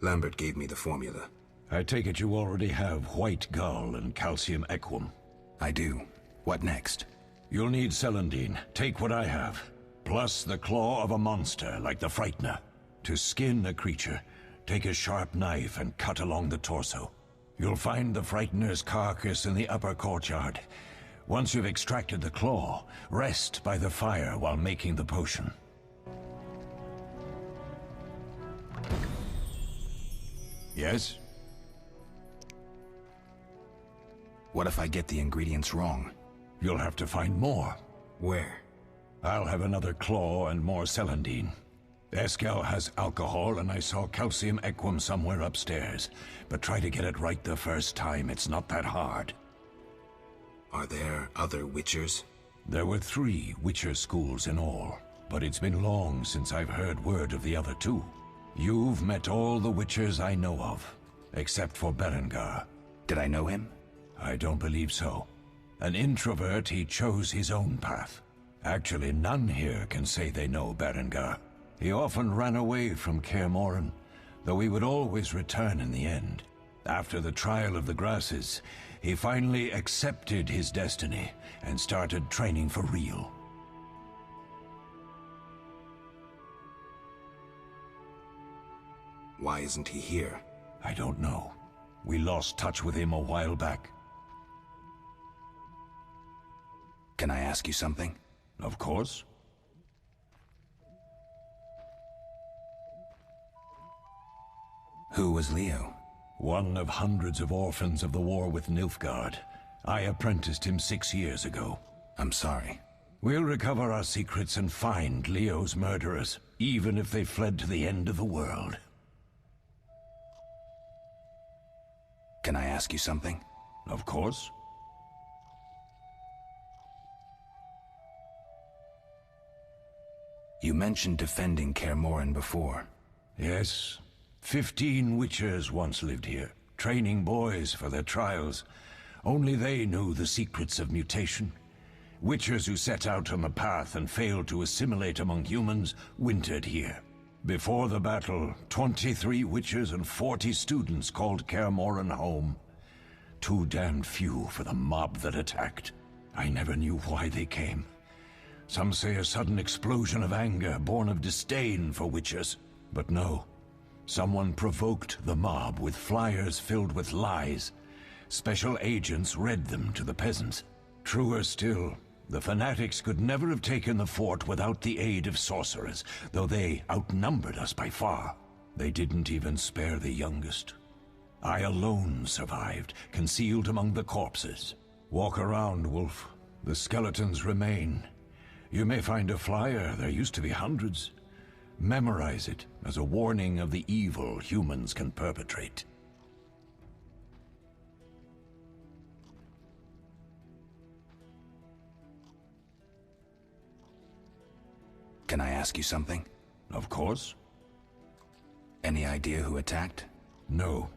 Lambert gave me the formula. I take it you already have White Gull and Calcium Equum. I do. What next? You'll need celandine. Take what I have. Plus the claw of a monster, like the Frightener. To skin a creature, take a sharp knife and cut along the torso. You'll find the Frightener's carcass in the upper courtyard. Once you've extracted the claw, rest by the fire while making the potion. Yes? What if I get the ingredients wrong? You'll have to find more. Where? I'll have another claw and more celandine. Eskel has alcohol, and I saw Calcium Equum somewhere upstairs. But try to get it right the first time. It's not that hard. Are there other Witchers? There were 3 Witcher schools in all, but it's been long since I've heard word of the other 2. You've met all the Witchers I know of, except for Berengar. Did I know him? I don't believe so. An introvert, he chose his own path. Actually, none here can say they know Berengar. He often ran away from Kaer Morhen, though he would always return in the end. After the trial of the grasses, he finally accepted his destiny and started training for real. Why isn't he here? I don't know. We lost touch with him a while back. Can I ask you something? Of course. Who was Leo? One of hundreds of orphans of the war with Nilfgaard. I apprenticed him 6 years ago. I'm sorry. We'll recover our secrets and find Leo's murderers, even if they fled to the end of the world. Can I ask you something? Of course. You mentioned defending Kaer Morhen before. Yes. 15 Witchers once lived here, training boys for their trials. Only they knew the secrets of mutation. Witchers who set out on the path and failed to assimilate among humans wintered here. Before the battle, 23 Witchers and 40 students called Kaer Morhen home. Too damned few for the mob that attacked. I never knew why they came. Some say a sudden explosion of anger born of disdain for Witchers. But no. Someone provoked the mob with flyers filled with lies. Special agents read them to the peasants. Truer still, the fanatics could never have taken the fort without the aid of sorcerers, though they outnumbered us by far. They didn't even spare the youngest. I alone survived, concealed among the corpses. Walk around, Wolf. The skeletons remain. You may find a flyer. There used to be hundreds. Memorize it as a warning of the evil humans can perpetrate. Can I ask you something? Of course. Any idea who attacked? No,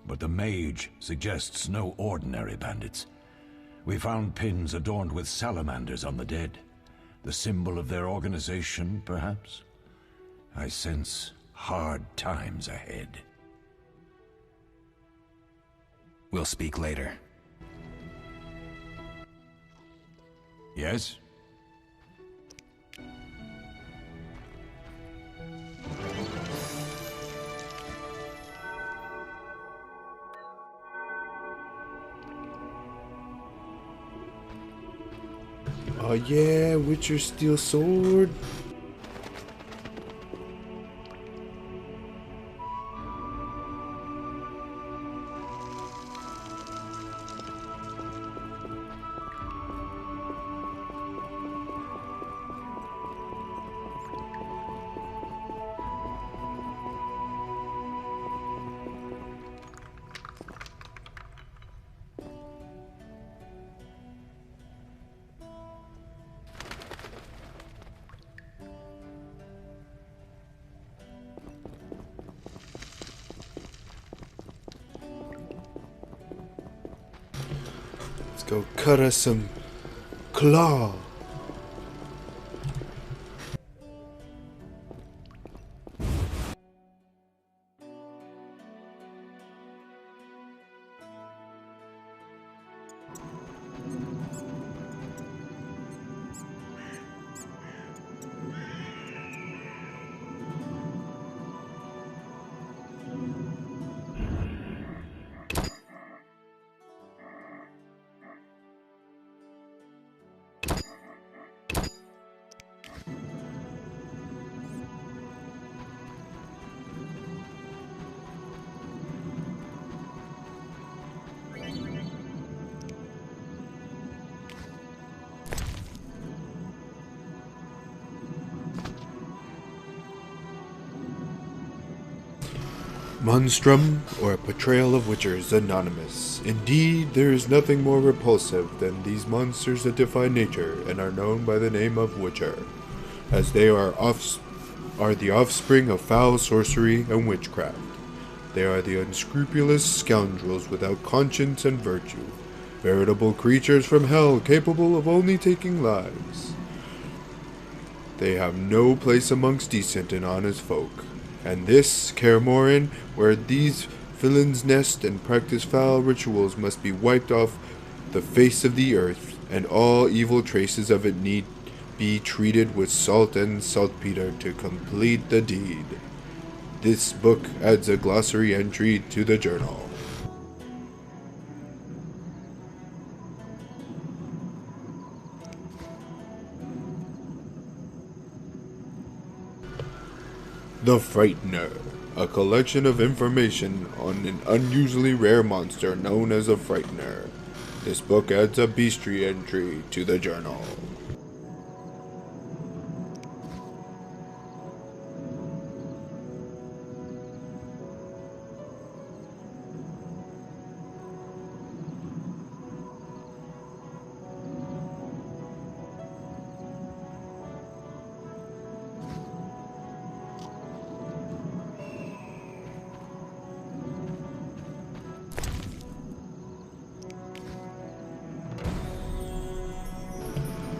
but the mage suggests no ordinary bandits. We found pins adorned with salamanders on the dead. The symbol of their organization, perhaps? I sense hard times ahead. We'll speak later. Yes? Oh yeah, Witcher Steel Sword. Let's go cut us some claw. Monstrum, or a Portrayal of Witchers, Anonymous. Indeed, there is nothing more repulsive than these monsters that defy nature and are known by the name of Witcher, as they are the offspring of foul sorcery and witchcraft. They are the unscrupulous scoundrels without conscience and virtue, veritable creatures from hell capable of only taking lives. They have no place amongst decent and honest folk. And this, Kaer Morhen, where these villains nest and practice foul rituals, must be wiped off the face of the earth, and all evil traces of it need be treated with salt and saltpeter to complete the deed. This book adds a glossary entry to the journal. The Frightener, a collection of information on an unusually rare monster known as a Frightener. This book adds a bestiary entry to the journal.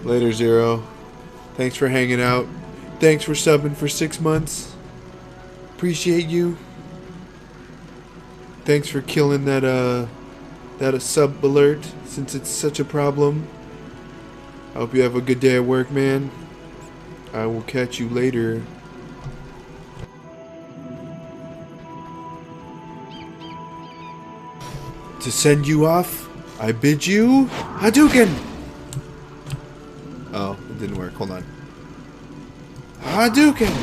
Later, Zero. Thanks for hanging out. Thanks for subbing for 6 months. Appreciate you. Thanks for killing that sub alert, since it's such a problem. I hope you have a good day at work, man. I will catch you later. To send you off, I bid you Hadouken! Oh, it didn't work. Hold on. Hadouken!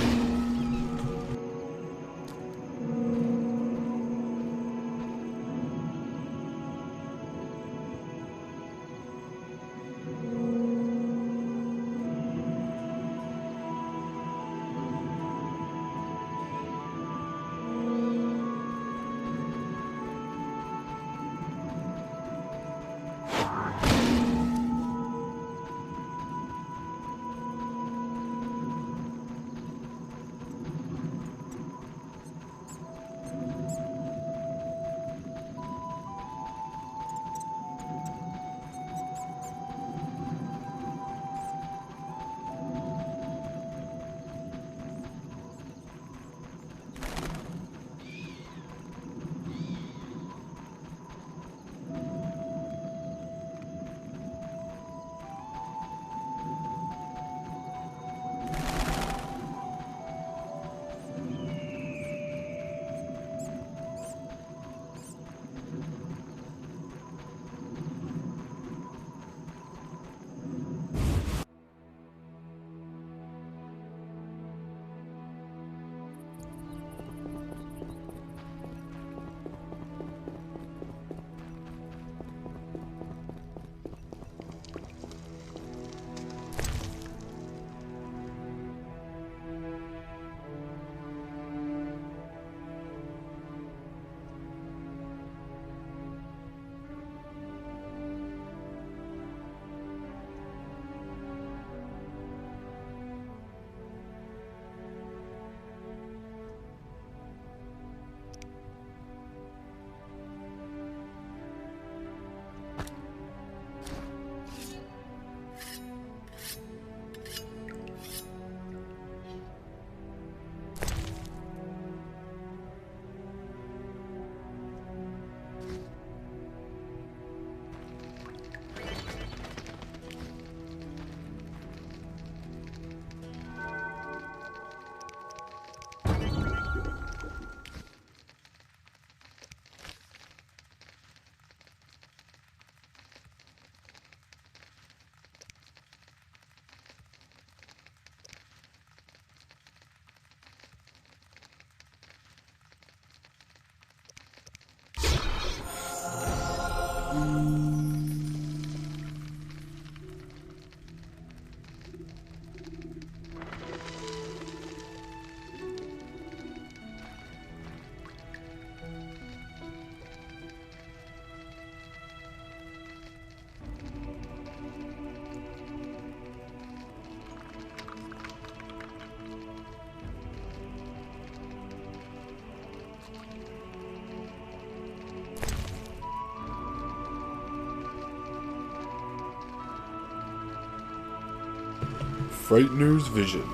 Frightener's Vision.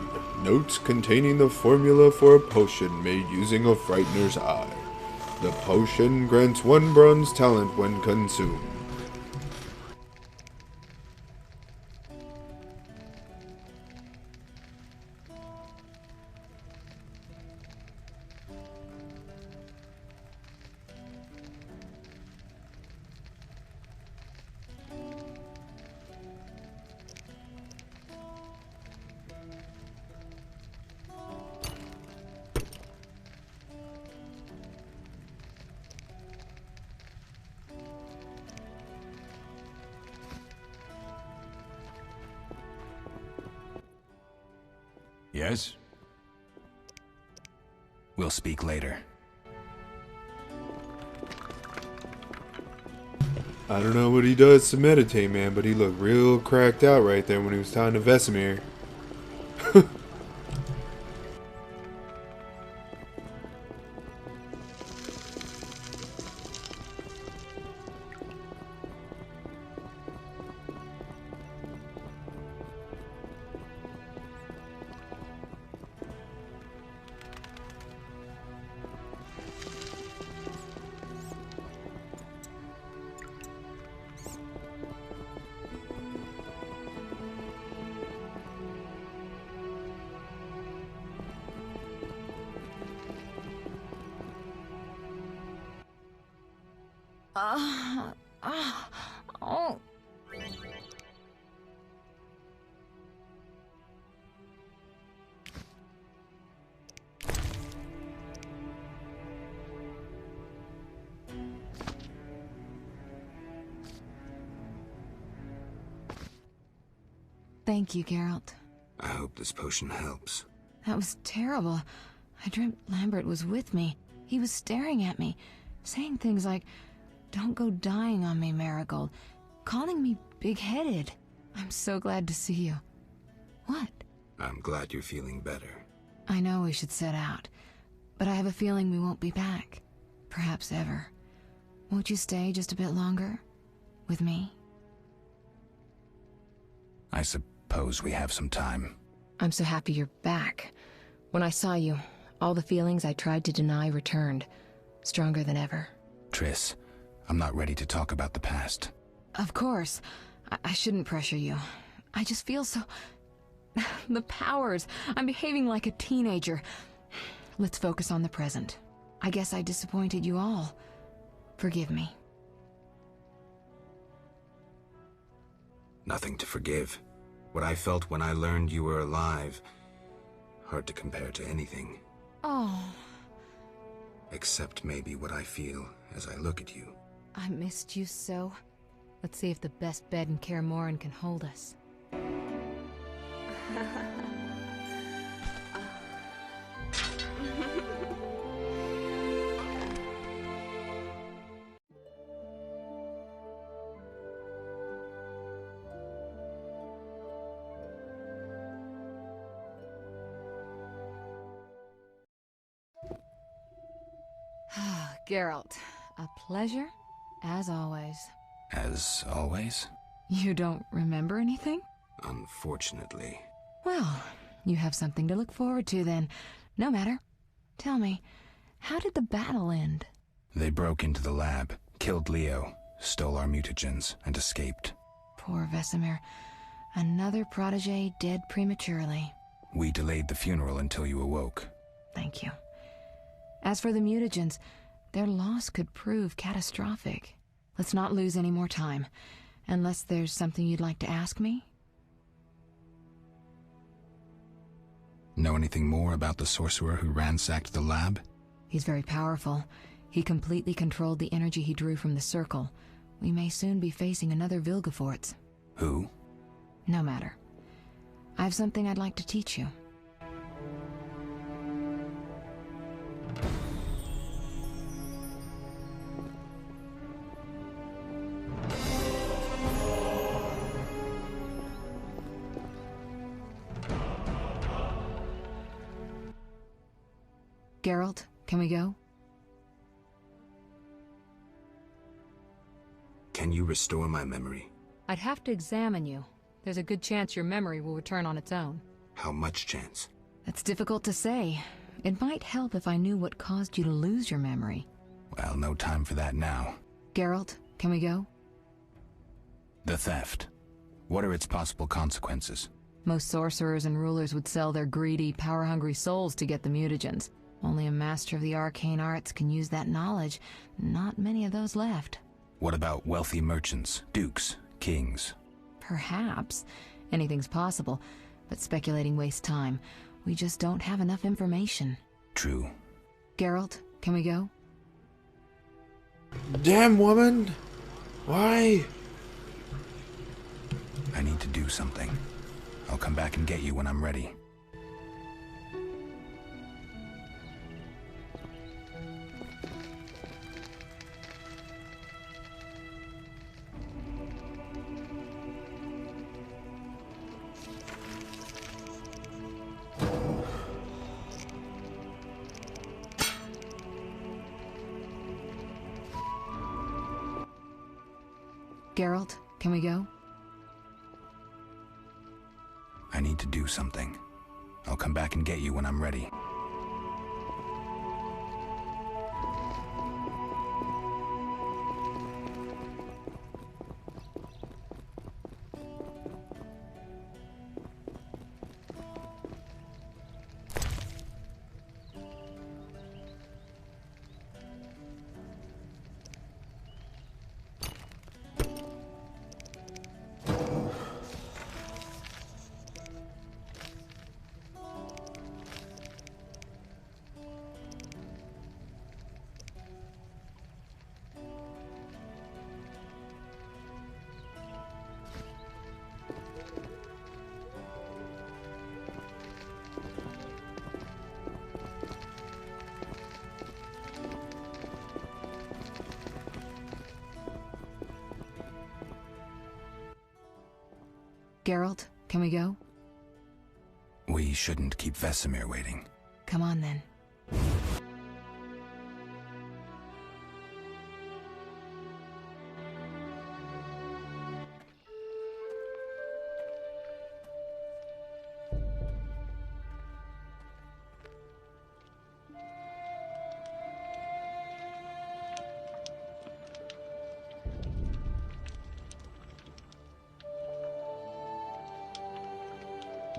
Notes containing the formula for a potion made using a Frightener's Eye. The potion grants 1 bronze talent when consumed. Yes? We'll speak later. I don't know what he does to meditate, man, but he looked real cracked out right there when he was talking to Vesemir. Oh. Thank you, Geralt. I hope this potion helps. That was terrible. I dreamt Lambert was with me. He was staring at me, saying things like, "Don't go dying on me, Marigold," calling me big-headed. I'm so glad to see you. What? I'm glad you're feeling better. I know we should set out, but I have a feeling we won't be back. Perhaps ever. Won't you stay just a bit longer? With me? I suppose we have some time. I'm so happy you're back. When I saw you, all the feelings I tried to deny returned, stronger than ever. Triss, I'm not ready to talk about the past. Of course. I shouldn't pressure you. I just feel so... The powers. I'm behaving like a teenager. Let's focus on the present. I guess I disappointed you all. Forgive me. Nothing to forgive. What I felt when I learned you were alive, hard to compare to anything. Oh. Except maybe what I feel as I look at you. I missed you so. Let's see if the best bed in Kaer Morhen can hold us. Geralt, a pleasure, as always. As always? You don't remember anything? Unfortunately. Well, you have something to look forward to then. No matter. Tell me, how did the battle end? They broke into the lab, killed Leo, stole our mutagens, and escaped. Poor Vesemir. Another protege dead prematurely. We delayed the funeral until you awoke. Thank you. As for the mutagens, their loss could prove catastrophic. Let's not lose any more time. Unless there's something you'd like to ask me? Know anything more about the sorcerer who ransacked the lab? He's very powerful. He completely controlled the energy he drew from the circle. We may soon be facing another Vilgefortz. Who? No matter. I have something I'd like to teach you. Geralt, can we go? Can you restore my memory? I'd have to examine you. There's a good chance your memory will return on its own. How much chance? That's difficult to say. It might help if I knew what caused you to lose your memory. Well, no time for that now. Geralt, can we go? The theft. What are its possible consequences? Most sorcerers and rulers would sell their greedy, power-hungry souls to get the mutagens. Only a master of the arcane arts can use that knowledge. Not many of those left. What about wealthy merchants, dukes, kings? Perhaps. Anything's possible, but speculating wastes time. We just don't have enough information. True. Geralt, can we go? Damn, woman! Why? I need to do something. I'll come back and get you when I'm ready. Geralt, can we go? I need to do something. I'll come back and get you when I'm ready. Geralt, can we go? We shouldn't keep Vesemir waiting. Come on then.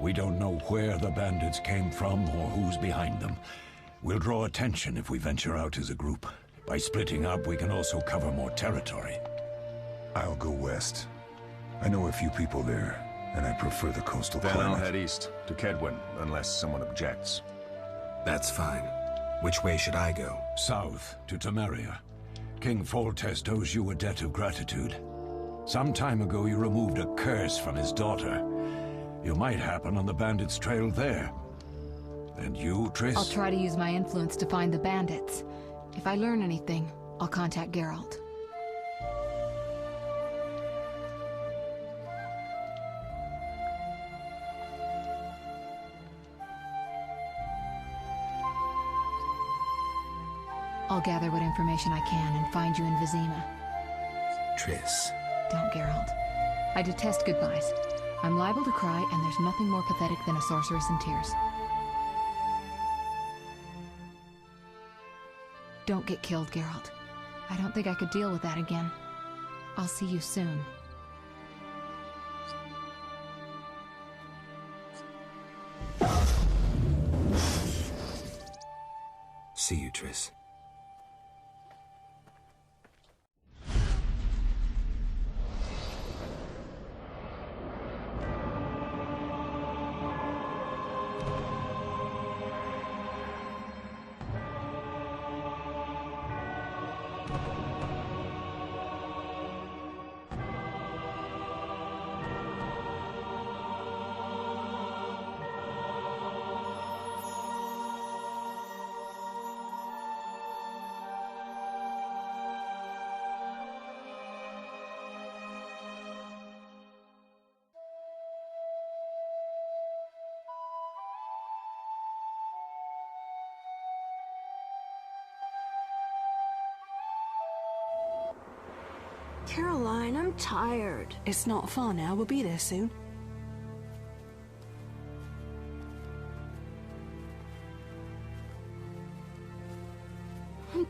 We don't know where the bandits came from or who's behind them. We'll draw attention if we venture out as a group. By splitting up, we can also cover more territory. I'll go west. I know a few people there, and I prefer the coastal Then climate. I'll head east, to Kedwin, unless someone objects. That's fine. Which way should I go? South, to Temeria. King Foltest owes you a debt of gratitude. Some time ago, you removed a curse from his daughter. You might happen on the bandits' trail there. And you, Triss? I'll try to use my influence to find the bandits. If I learn anything, I'll contact Geralt. I'll gather what information I can and find you in Vizima. Triss. Don't, Geralt. I detest goodbyes. I'm liable to cry, and there's nothing more pathetic than a sorceress in tears. Don't get killed, Geralt. I don't think I could deal with that again. I'll see you soon. See you, Triss. Caroline, I'm tired. It's not far now. We'll be there soon.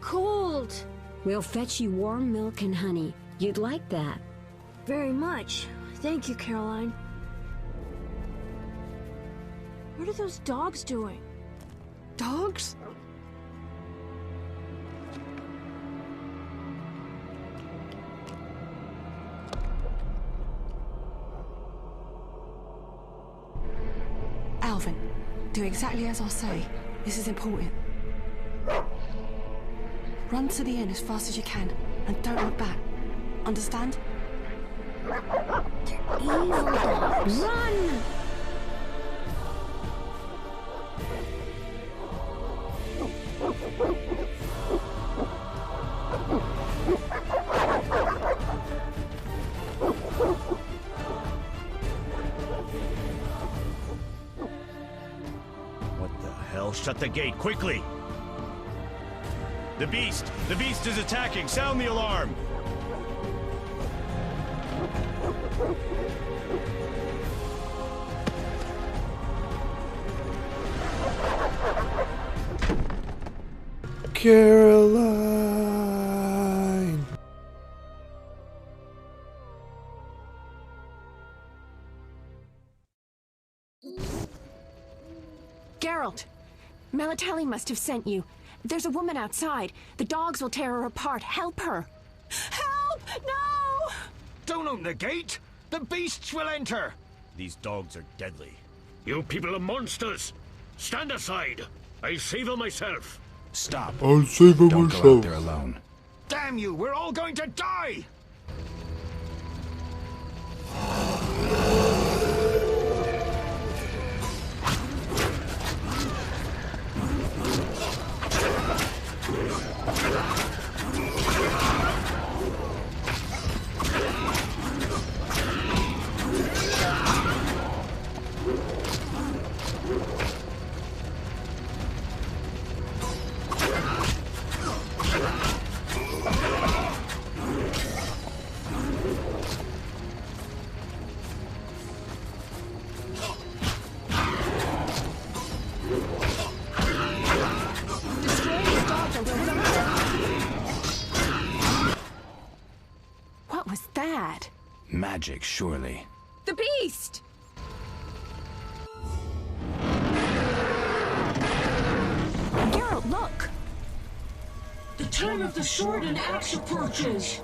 cold. We'll fetch you warm milk and honey. You'd like that. Very much. Thank you, Caroline. What are those dogs doing? Dogs? Alvin, do exactly as I say. This is important. Run to the inn as fast as you can, and don't look back. Understand? They're evil dogs. Run! What the hell? Shut the gate, quickly! The beast! The beast is attacking! Sound the alarm! Caroline! Geralt! Melitele must have sent you. There's a woman outside. The dogs will tear her apart. Help her! Help! No! Don't open the gate! The beasts will enter! These dogs are deadly. You people are monsters! Stand aside! I'll save her myself! Stop. I'll save her Don't myself. go out there alone. Damn you! We're all going to die! What was that? Magic, surely. The beast! Geralt, look! The time of the sword and axe approaches.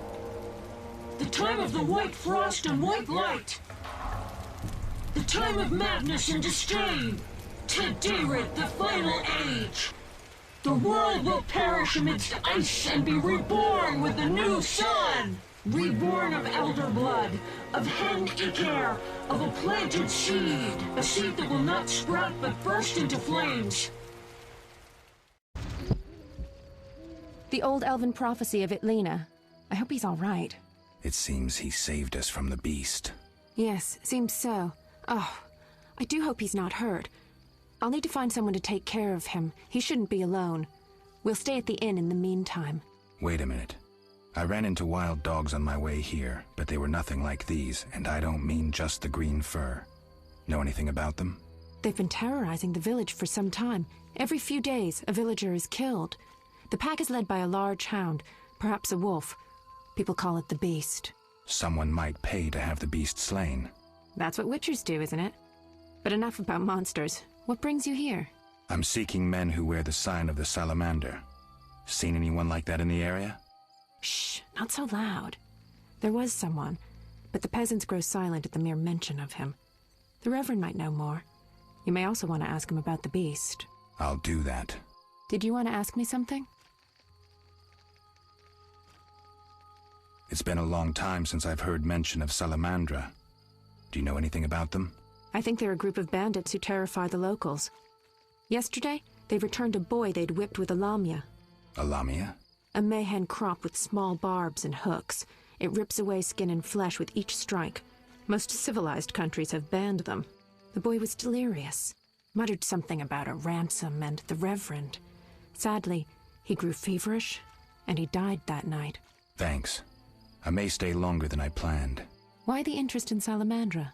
The time of the white frost and white light. The time of madness and disdain. Tedirith, the final age. The world will perish amidst ice and be reborn with the new sun. Reborn of elder blood, of hen Icair, of a planted seed. A seed that will not sprout but burst into flames. The old elven prophecy of Itlena. I hope he's all right. It seems he saved us from the beast. Yes, seems so. Oh, I do hope he's not hurt. I'll need to find someone to take care of him. He shouldn't be alone. We'll stay at the inn in the meantime. Wait a minute. I ran into wild dogs on my way here, but they were nothing like these, and I don't mean just the green fur. Know anything about them? They've been terrorizing the village for some time. Every few days, a villager is killed. The pack is led by a large hound, perhaps a wolf. People call it the Beast. Someone might pay to have the beast slain. That's what witchers do, isn't it? But enough about monsters. What brings you here? I'm seeking men who wear the sign of the salamander. Seen anyone like that in the area? Shh, not so loud. There was someone, but the peasants grow silent at the mere mention of him. The Reverend might know more. You may also want to ask him about the beast. I'll do that. Did you want to ask me something? It's been a long time since I've heard mention of Salamandra. Do you know anything about them? I think they're a group of bandits who terrify the locals. Yesterday, they returned a boy they'd whipped with a lamia. A lamia? A mayhen crop with small barbs and hooks. It rips away skin and flesh with each strike. Most civilized countries have banned them. The boy was delirious. Muttered something about a ransom and the Reverend. Sadly, he grew feverish, and he died that night. Thanks. I may stay longer than I planned. Why the interest in Salamandra?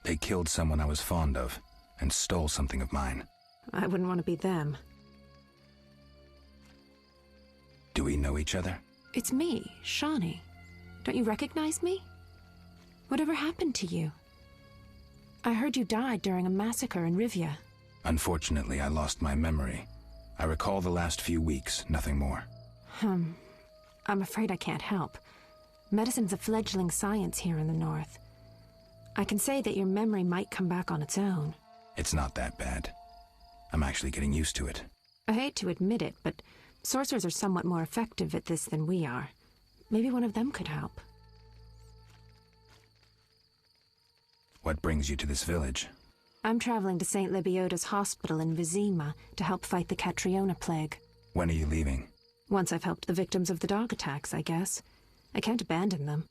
They killed someone I was fond of, and stole something of mine. I wouldn't want to be them. Do we know each other? It's me, Shawnee. Don't you recognize me? Whatever happened to you? I heard you died during a massacre in Rivia. Unfortunately, I lost my memory. I recall the last few weeks, nothing more. I'm afraid I can't help. Medicine's a fledgling science here in the North. I can say that your memory might come back on its own. It's not that bad. I'm actually getting used to it. I hate to admit it, but sorcerers are somewhat more effective at this than we are. Maybe one of them could help. What brings you to this village? I'm traveling to St. Lebioda's hospital in Vizima to help fight the Catriona plague. When are you leaving? Once I've helped the victims of the dog attacks, I guess. I can't abandon them.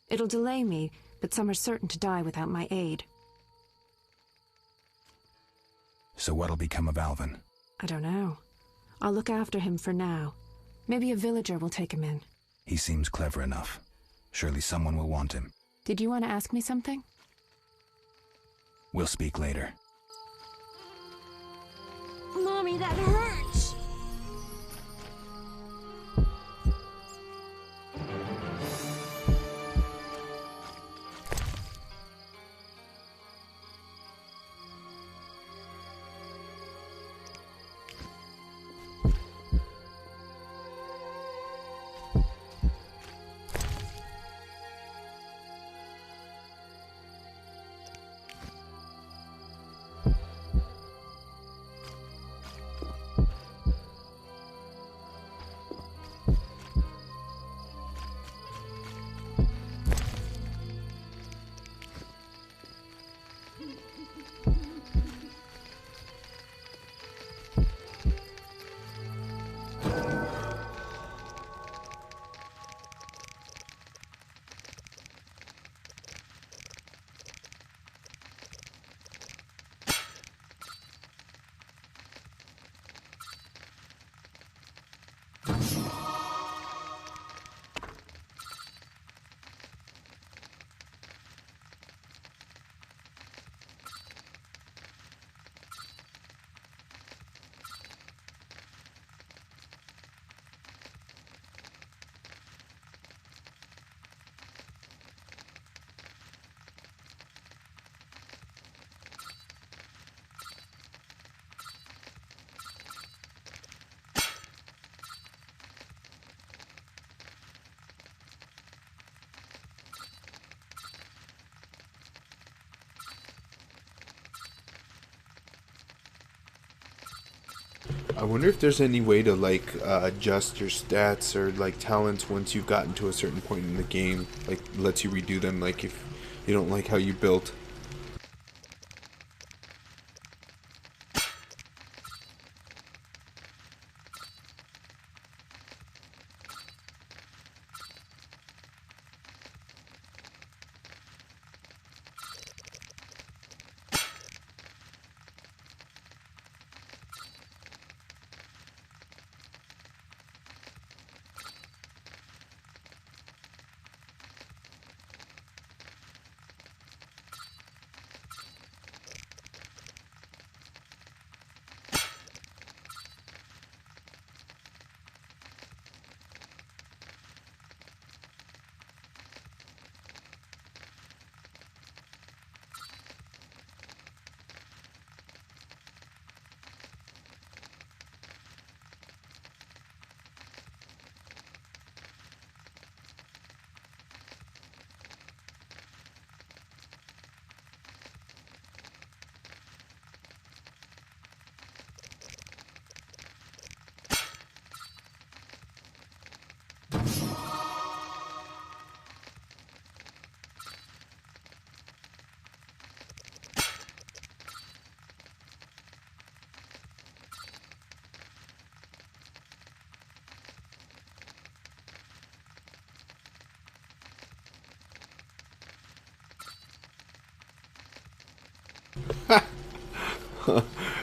It'll delay me, but some are certain to die without my aid. So what'll become of Alvin? I don't know. I'll look after him for now. Maybe a villager will take him in. He seems clever enough. Surely someone will want him. Did you want to ask me something? We'll speak later. Mommy, that hurts! I wonder if there's any way to like adjust your stats or like talents once you've gotten to a certain point in the game, like lets you redo them, like if you don't like how you built.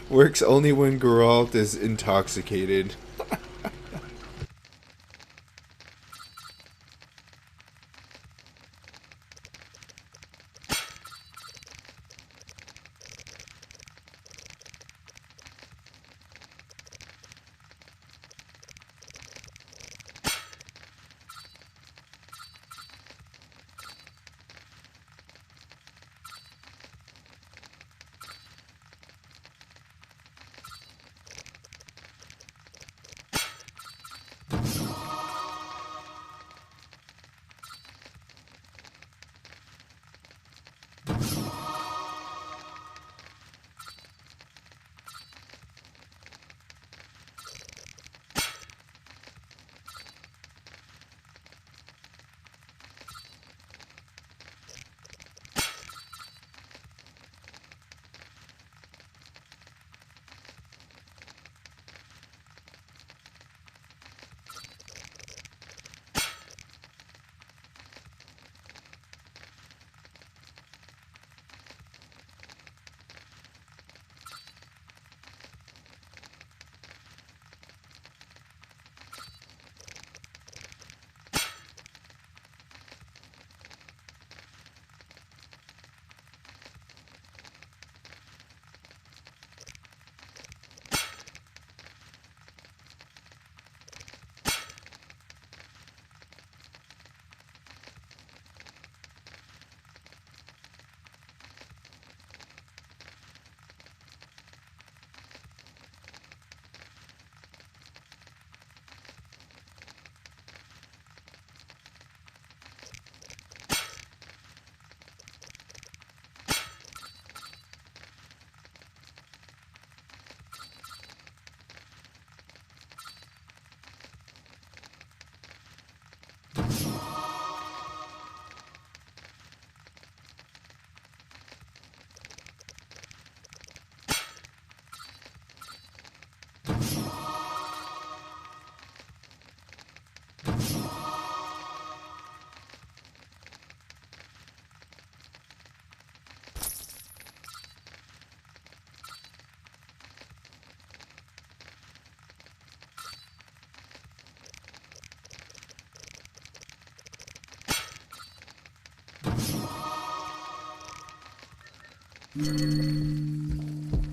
Works only when Geralt is intoxicated.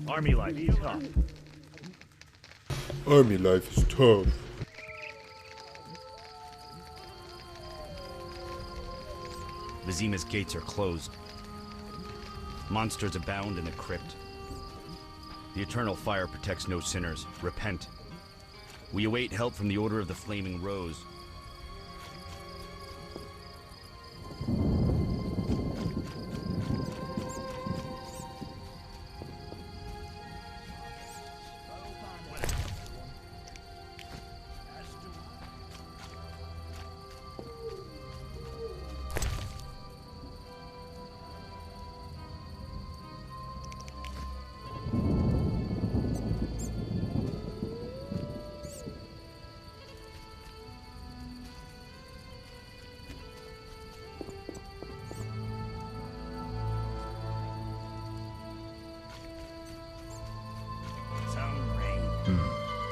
Army life is tough. Army life is tough. Vizima's gates are closed. Monsters abound in the crypt. The eternal fire protects no sinners. Repent. We await help from the Order of the Flaming Rose.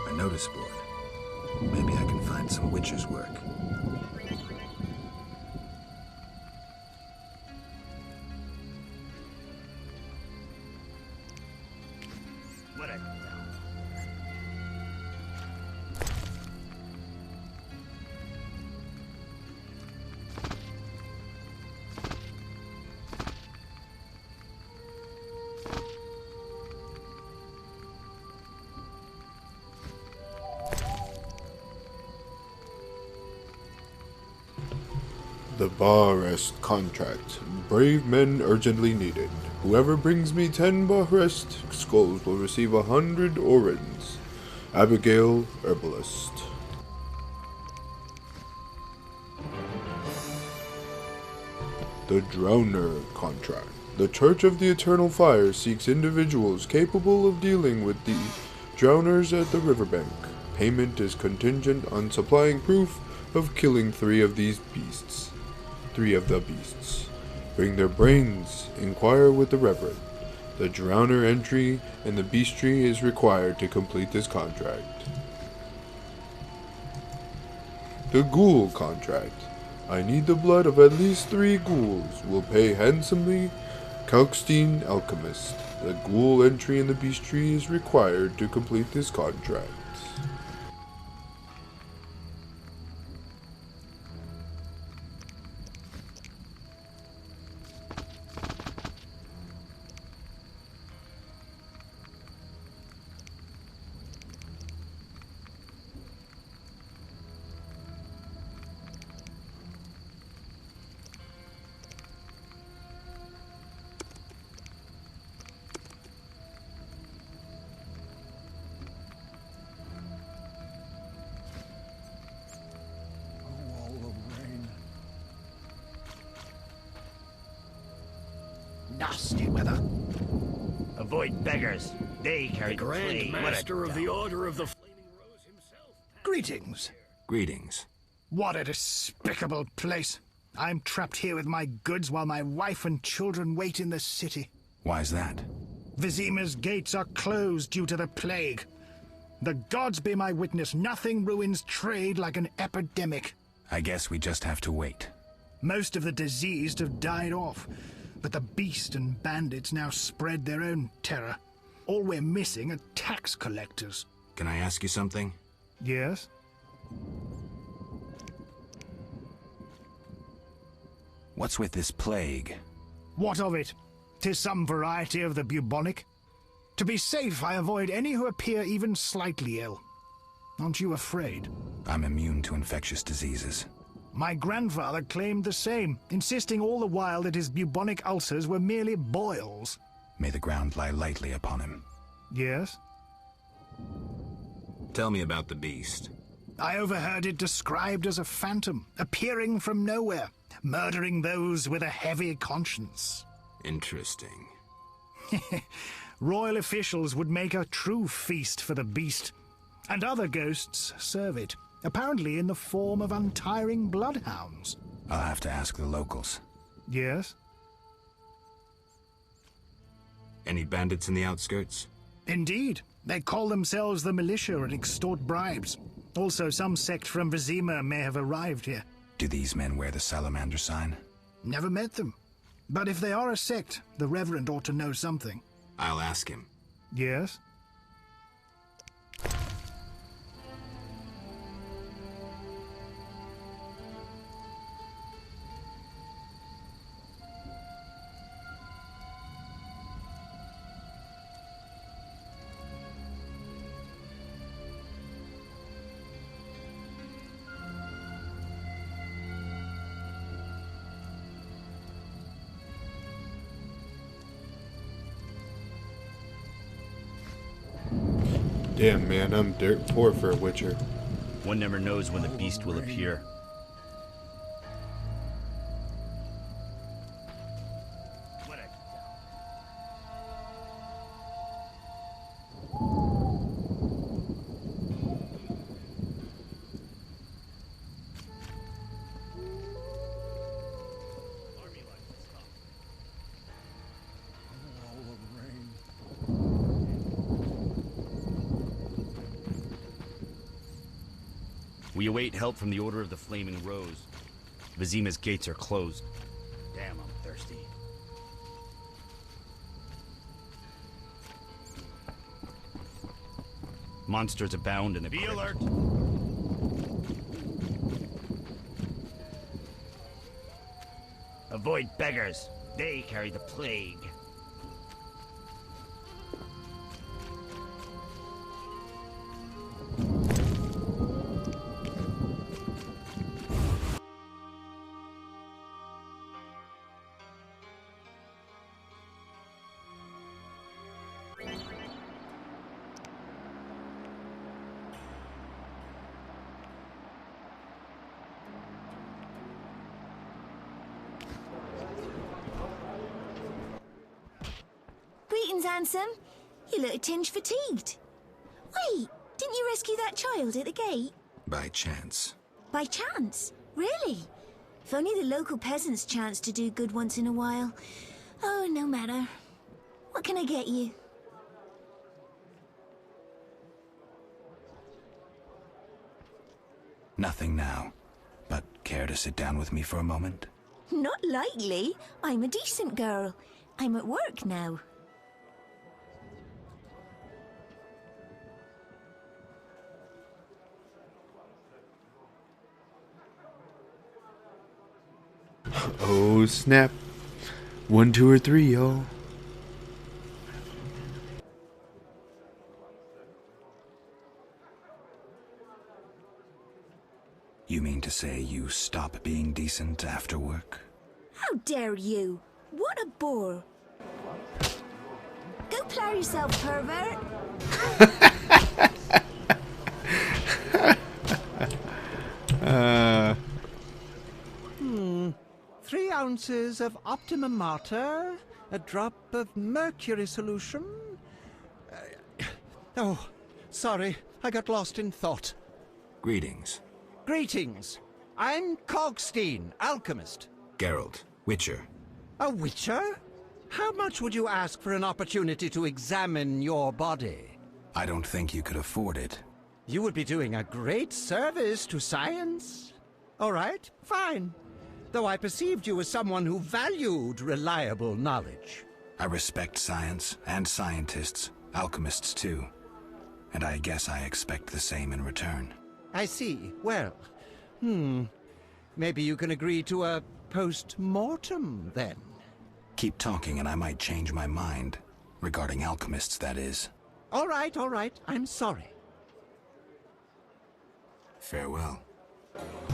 A notice board. Maybe I can find some witcher's work. The Barrest contract. Brave men urgently needed. Whoever brings me 10 Barrest skulls will receive 100 orens. Abigail, Herbalist. The Drowner contract. The Church of the Eternal Fire seeks individuals capable of dealing with the drowners at the riverbank. Payment is contingent on supplying proof of killing 3 of the beasts. Bring their brains. Inquire with the Reverend. The Drowner entry and the Beastry is required to complete this contract. The Ghoul contract. I need the blood of at least 3 ghouls. Will pay handsomely. Kalkstein Alchemist. The Ghoul entry in the Beastry is required to complete this contract. Nasty weather. Avoid beggars. They carry The the Grand plague. Master of the Order of the Flaming Rose himself. Greetings. Greetings. What a despicable place. I'm trapped here with my goods while my wife and children wait in the city. Why's that? Vizima's gates are closed due to the plague. The gods be my witness, nothing ruins trade like an epidemic. I guess we just have to wait. Most of the diseased have died off, but the beast and bandits now spread their own terror. All we're missing are tax collectors. Can I ask you something? Yes? What's with this plague? What of it? 'Tis some variety of the bubonic. To be safe, I avoid any who appear even slightly ill. Aren't you afraid? I'm immune to infectious diseases. My grandfather claimed the same, insisting all the while that his bubonic ulcers were merely boils. May the ground lie lightly upon him. Yes? Tell me about the beast. I overheard it described as a phantom, appearing from nowhere, murdering those with a heavy conscience. Interesting. Royal officials would make a true feast for the beast, and other ghosts serve it, apparently in the form of untiring bloodhounds. I'll have to ask the locals. Yes? Any bandits in the outskirts? Indeed. They call themselves the militia and extort bribes. Also, some sect from Vizima may have arrived here. Do these men wear the salamander sign? Never met them. But if they are a sect, the Reverend ought to know something. I'll ask him. Yes? Damn, man, I'm dirt poor for a Witcher. One never knows when the beast will appear. We await help from the Order of the Flaming Rose. Vizima's gates are closed. Damn, I'm thirsty. Monsters abound in the crypt. Be alert! Avoid beggars. They carry the plague. Greetings, handsome. You look a tinge fatigued. Wait, didn't you rescue that child at the gate? By chance. By chance? Really? If only the local peasants chanced to do good once in a while. Oh, no matter. What can I get you? Nothing now. But care to sit down with me for a moment? Not likely. I'm a decent girl. I'm at work now. Oh snap. 1, 2, or 3, y'all. You mean to say you stop being decent after work? How dare you? What a bore. Go plow yourself, pervert. 3 ounces of Optimum Mater, a drop of mercury solution. Oh, sorry, I got lost in thought. Greetings. Greetings. I'm Cogstein, alchemist. Geralt, Witcher. A witcher? How much would you ask for an opportunity to examine your body? I don't think you could afford it. You would be doing a great service to science. All right, fine. Though I perceived you as someone who valued reliable knowledge. I respect science and scientists, alchemists too. And I guess I expect the same in return. I see. Well, maybe you can agree to a post-mortem, then. Keep talking and I might change my mind. Regarding alchemists, that is. All right, I'm sorry. Farewell.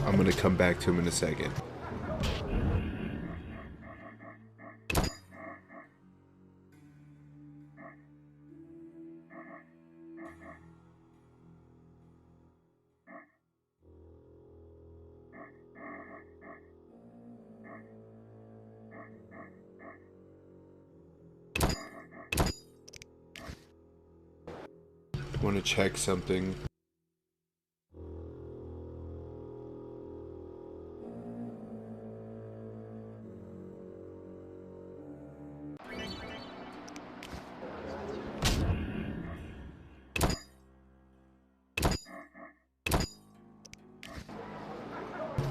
I'm gonna come back to him in a second. I want to check something.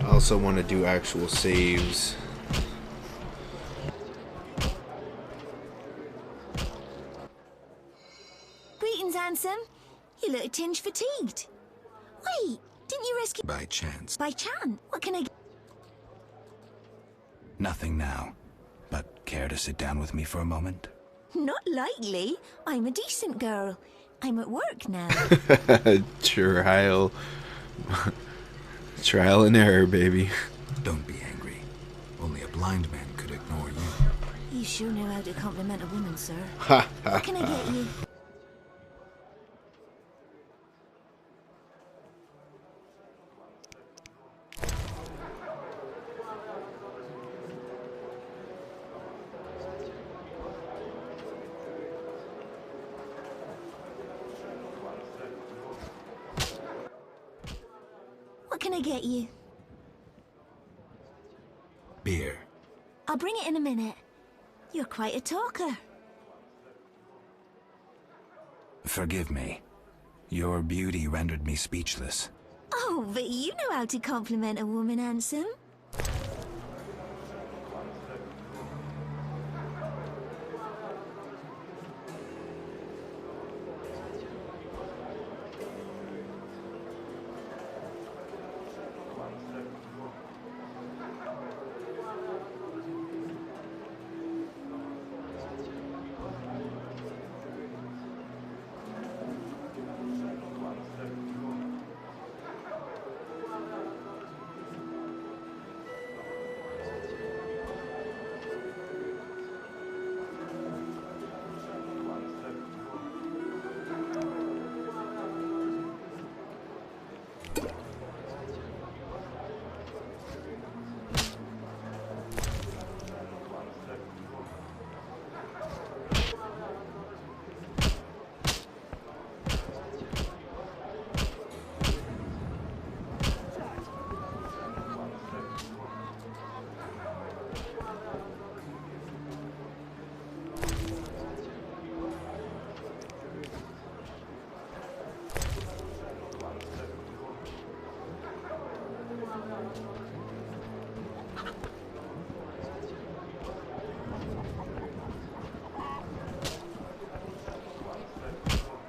I also want to do actual saves. Greetings, handsome. You look a tinge fatigued. Wait, didn't you rescue... By chance. By chance? What can I... Nothing now. But care to sit down with me for a moment? Not likely. I'm a decent girl. I'm at work now. Trial. Trial and error, baby. Don't be angry. Only a blind man could ignore you. You sure know how to compliment a woman, sir. Ha, What can I get you? What can I get you? Beer. I'll bring it in a minute. You're quite a talker. Forgive me. Your beauty rendered me speechless. Oh, but you know how to compliment a woman, handsome.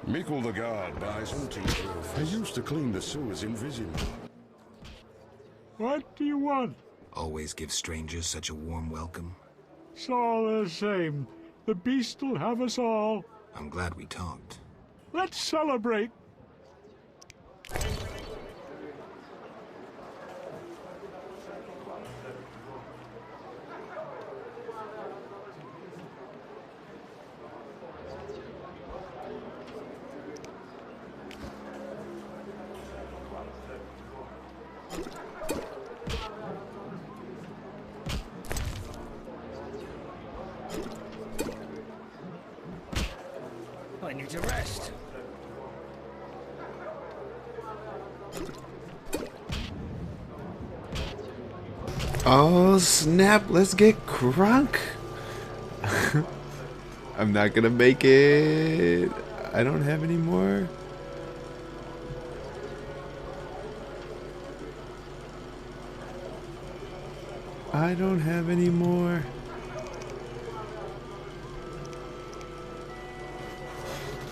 Mikkel the guard buys hunting proof. I used to clean the sewers in Vizima. What do you want? Always give strangers such a warm welcome. It's all the same. The beast will have us all. I'm glad we talked. Let's celebrate. I need to rest. Oh snap, let's get crunk. I'm not gonna make it. I don't have any more. I don't have any more.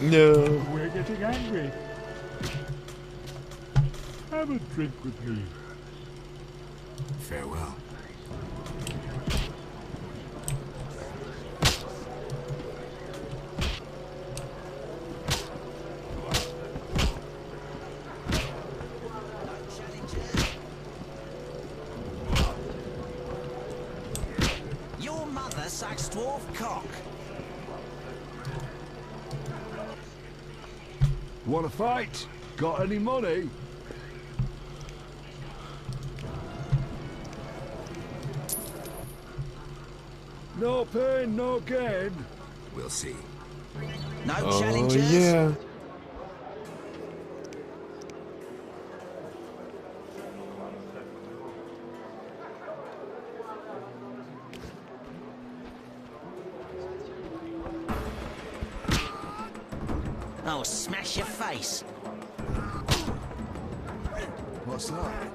No. We're getting angry. Have a drink with me. Farewell. Your mother sucks dwarf cock. Wanna fight? Got any money? No pain, no gain. We'll see. No Oh challengers. yeah. I'll smash your face. What's that?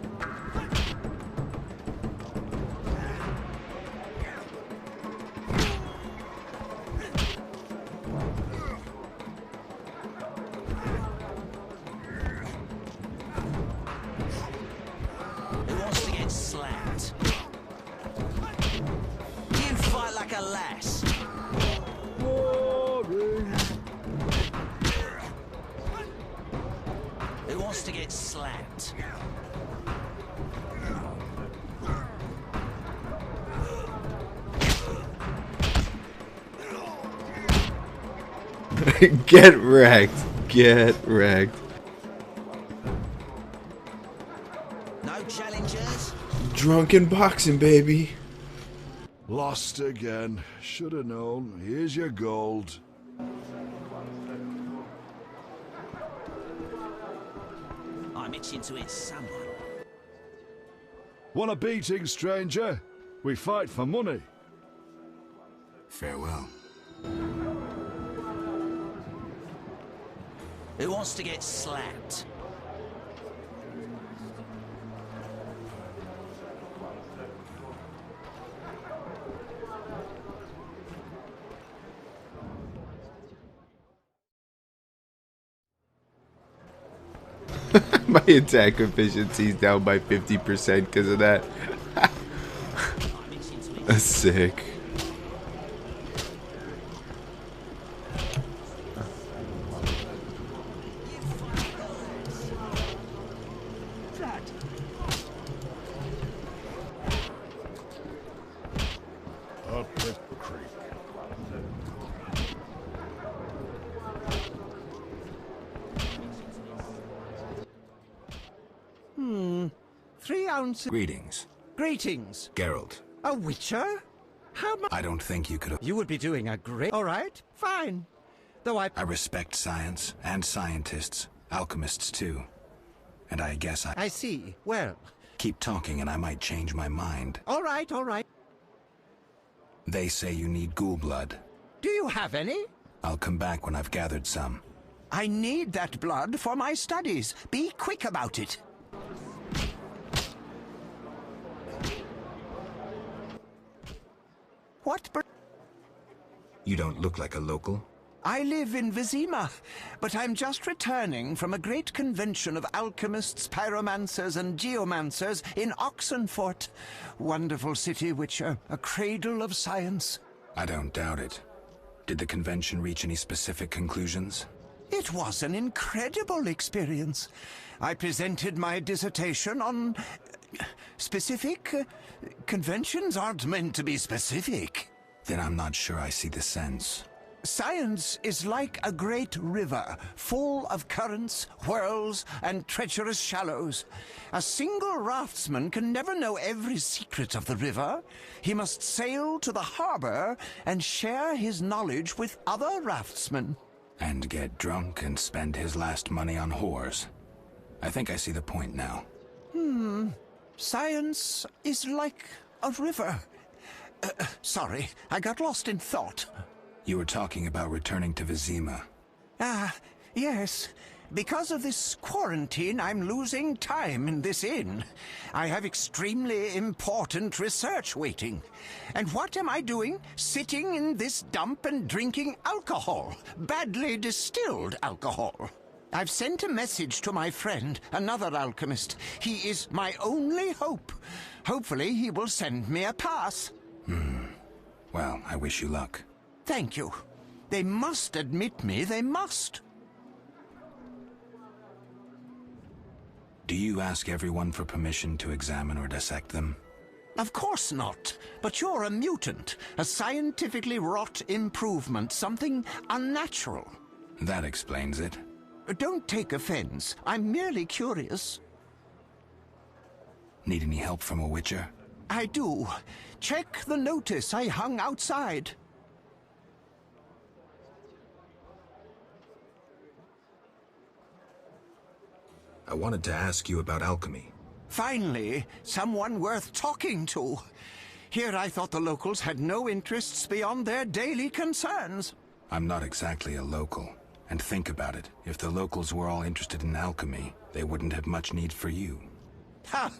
wants to get slapped? Get wrecked. Get wrecked. No challengers? Drunken boxing, baby. Lost again. Should have known. Here's your gold. I'm itching to hit someone. Want a beating, stranger? We fight for money. Farewell. Who wants to get slapped? My attack efficiency is down by 50% because of that. That's sick. Up the creek. Hmm. 3 ounces. Greetings. Greetings. Geralt. A witcher? How much? I don't think you could have... You would be doing a great... All right, fine. Though I respect science and scientists, alchemists too. And I guess I see. Well... Keep talking and I might change my mind. All right, all right. They say you need ghoul blood. Do you have any? I'll come back when I've gathered some. I need that blood for my studies. Be quick about it. What? You don't look like a local. I live in Vizima, but I'm just returning from a great convention of alchemists, pyromancers, and geomancers in Oxenfurt. Wonderful city, Witcher, a cradle of science. I don't doubt it. Did the convention reach any specific conclusions? It was an incredible experience. I presented my dissertation on... specific? Conventions aren't meant to be specific. Then I'm not sure I see the sense. Science is like a great river, full of currents, whirls, and treacherous shallows. A single raftsman can never know every secret of the river. He must sail to the harbor and share his knowledge with other raftsmen. And get drunk and spend his last money on whores. I think I see the point now. Science is like a river. Sorry, I got lost in thought. You were talking about returning to Vizima. Yes. Because of this quarantine, I'm losing time in this inn. I have extremely important research waiting. And what am I doing? Sitting in this dump and drinking alcohol. Badly distilled alcohol. I've sent a message to my friend, another alchemist. He is my only hope. Hopefully he will send me a pass. Well, I wish you luck. Thank you. They must admit me, they must. Do you ask everyone for permission to examine or dissect them? Of course not. But you're a mutant, a scientifically wrought improvement, something unnatural. That explains it. Don't take offense. I'm merely curious. Need any help from a witcher? I do. Check the notice I hung outside. I wanted to ask you about alchemy. Finally, someone worth talking to. Here I thought the locals had no interests beyond their daily concerns. I'm not exactly a local. And think about it. If the locals were all interested in alchemy, they wouldn't have much need for you. Ha!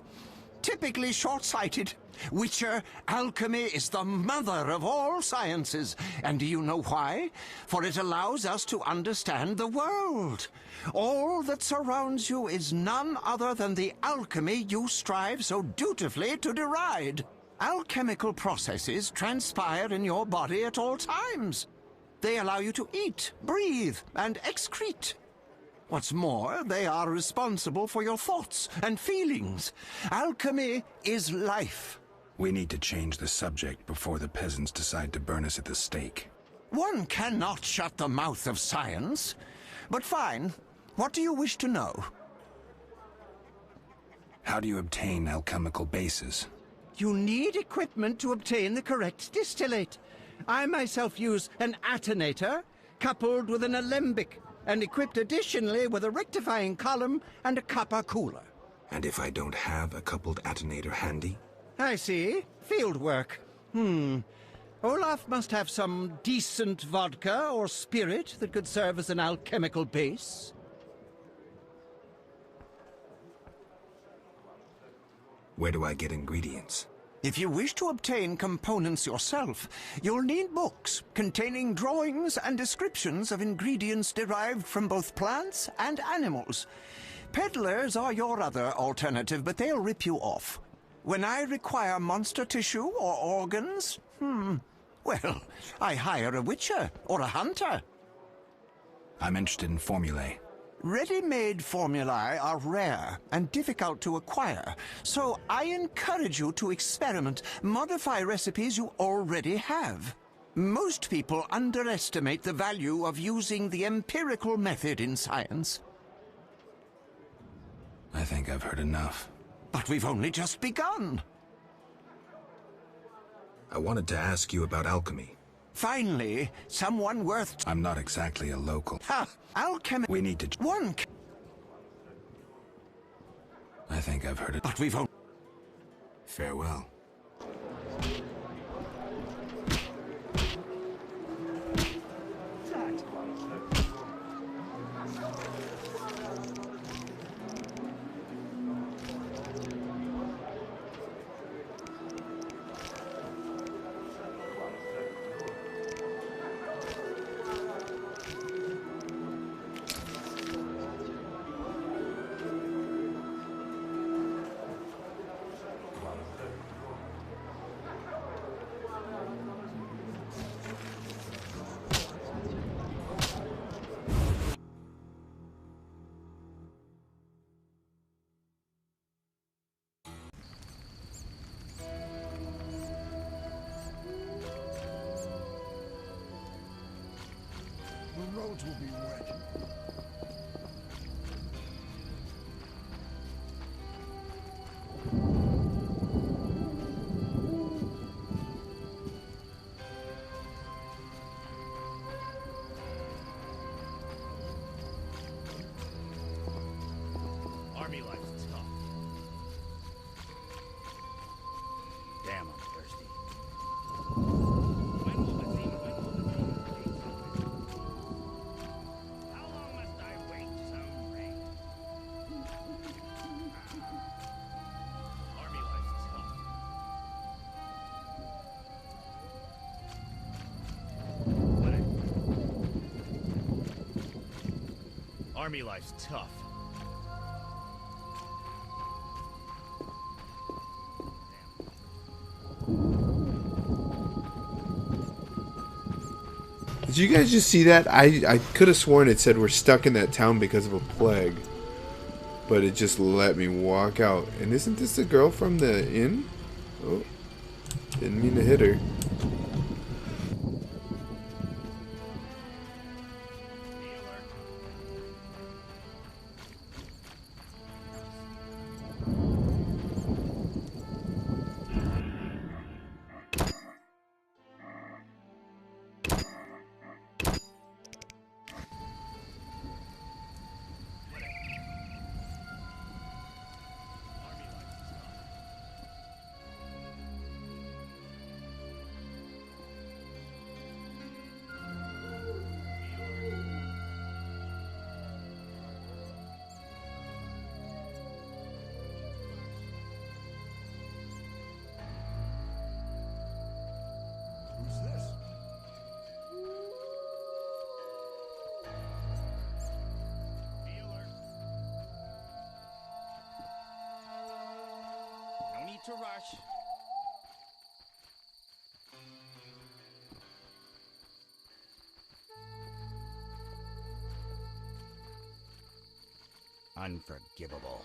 Typically short-sighted. Witcher, alchemy is the mother of all sciences. And do you know why? For it allows us to understand the world. All that surrounds you is none other than the alchemy you strive so dutifully to deride. Alchemical processes transpire in your body at all times. They allow you to eat, breathe, and excrete. What's more, they are responsible for your thoughts and feelings. Alchemy is life. We need to change the subject before the peasants decide to burn us at the stake. One cannot shut the mouth of science. But fine. What do you wish to know? How do you obtain alchemical bases? You need equipment to obtain the correct distillate. I myself use an attenator, coupled with an alembic, and equipped additionally with a rectifying column and a copper cooler. And if I don't have a coupled attenator handy? I see. Field work. Olaf must have some decent vodka or spirit that could serve as an alchemical base. Where do I get ingredients? If you wish to obtain components yourself, you'll need books containing drawings and descriptions of ingredients derived from both plants and animals. Peddlers are your other alternative, but they'll rip you off. When I require monster tissue or organs, well, I hire a witcher or a hunter. I'm interested in formulae. Ready-made formulae are rare and difficult to acquire, so I encourage you to experiment, modify recipes you already have. Most people underestimate the value of using the empirical method in science. I think I've heard enough. But we've only just begun. I wanted to ask you about alchemy. Finally, someone worth... I'm not exactly a local. Ha! Alchemy... We need to... One... I think I've heard it. But we've only... Farewell. The roads will be wet. Army life is tough. Damn, I'm thirsty. When will the Zima How long must I wait, some rain? Army life is tough. Army life's tough. Did you guys just see that? I could have sworn it said we're stuck in that town because of a plague. But it just let me walk out. And isn't this the girl from the inn? Oh, didn't mean to hit her. Who's this? No need to rush. Unforgivable.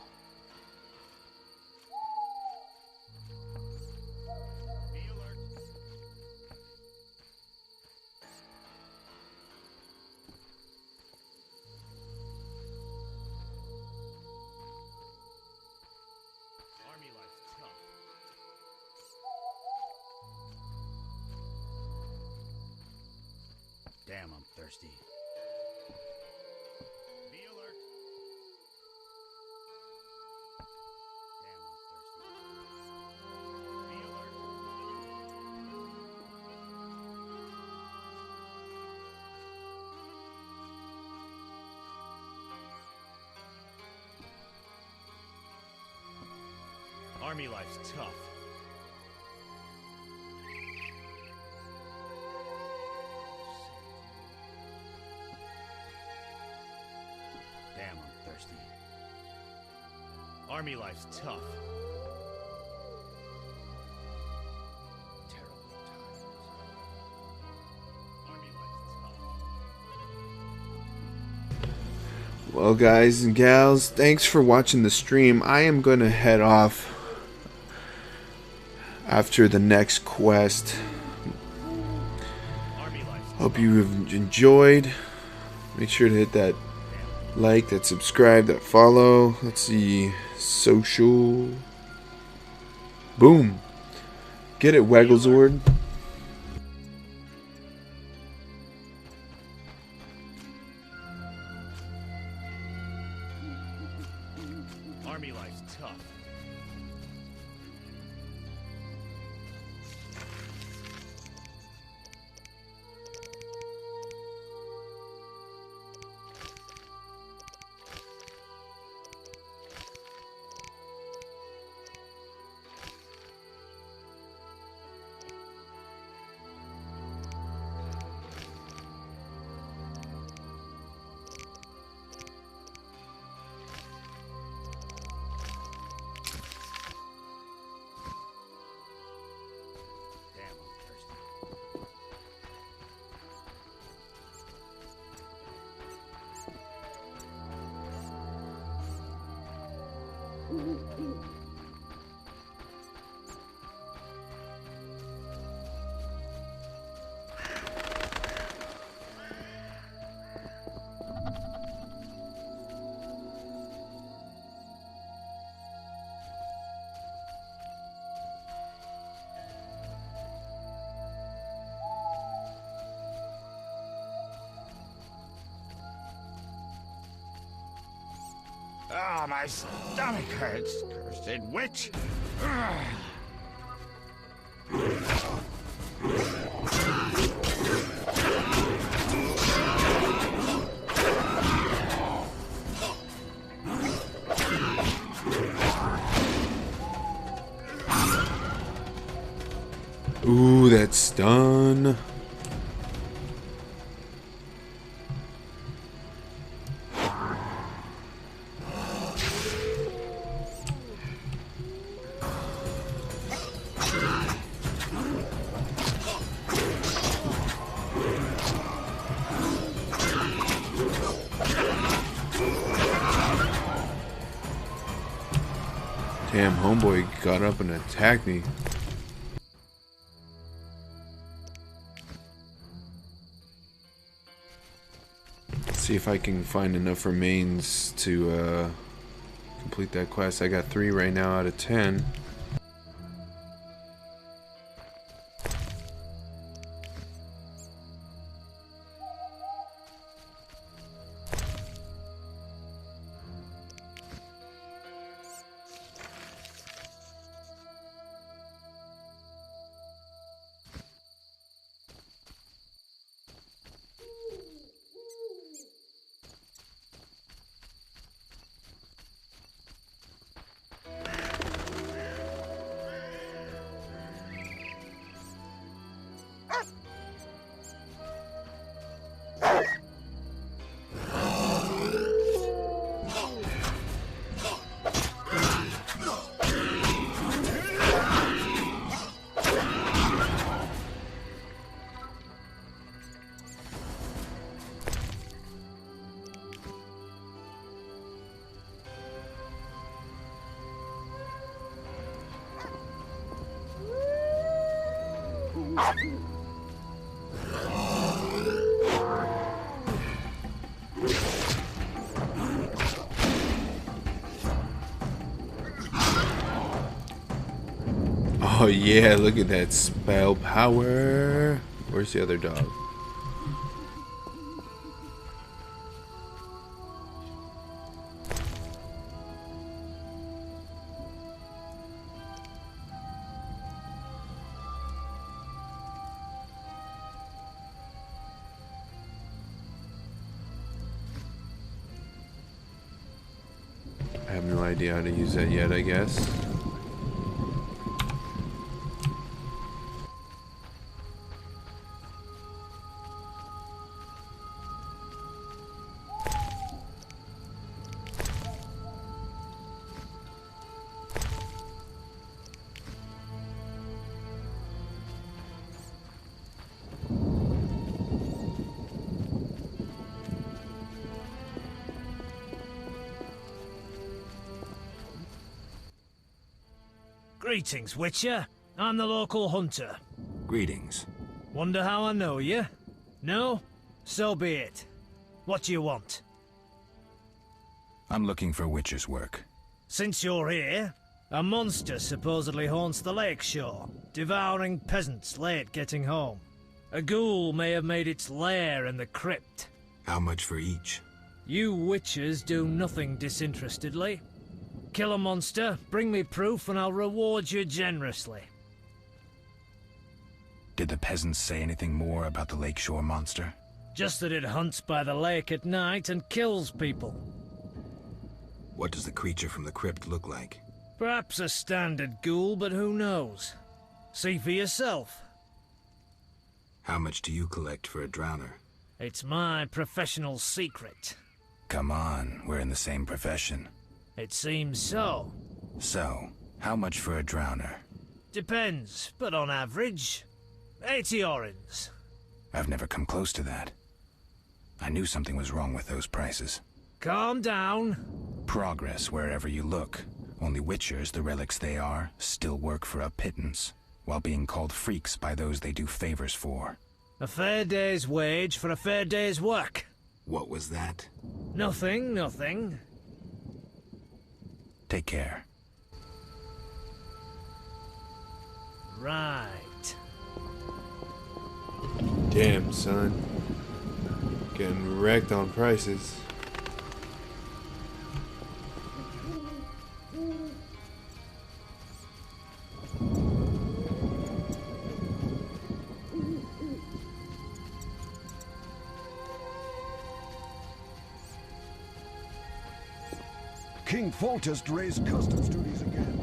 Army life's tough. Damn, I'm thirsty. Be alert. Damn, I'm thirsty. Be alert. Army life's tough. Damn, I'm thirsty. Army life's tough. Terrible times. Army life's tough. Well, guys and gals, thanks for watching the stream. I am going to head off after the next quest. Hope you have enjoyed. Make sure to hit that like, that subscribe, that follow. Let's see. Social. Boom. Get it, Wagglezord. Army life's tough. Oh, my stomach hurts. Cursed witch. Ugh. Ooh, that stun. Damn, homeboy got up and attacked me. Let's see if I can find enough remains to complete that quest. I got 3 right now out of 10. Oh yeah, look at that spell power. Where's the other dog? I have no idea how to use that yet, I guess. Greetings, Witcher. I'm the local hunter. Greetings. Wonder how I know you? No? So be it. What do you want? I'm looking for Witcher's work. Since you're here, a monster supposedly haunts the lakeshore, devouring peasants late getting home. A ghoul may have made its lair in the crypt. How much for each? You Witchers do nothing disinterestedly. Kill a monster, bring me proof, and I'll reward you generously. Did the peasants say anything more about the lakeshore monster? Just that it hunts by the lake at night and kills people. What does the creature from the crypt look like? Perhaps a standard ghoul, but who knows? See for yourself. How much do you collect for a drowner? It's my professional secret. Come on, we're in the same profession. It seems so. So, how much for a drowner? Depends, but on average, 80 orens. I've never come close to that. I knew something was wrong with those prices. Calm down. Progress wherever you look. Only Witchers, the relics they are, still work for a pittance, while being called freaks by those they do favors for. A fair day's wage for a fair day's work. What was that? Nothing, nothing. Take care. Right. Damn, son. Getting wrecked on prices. King Foltest raised customs duties again.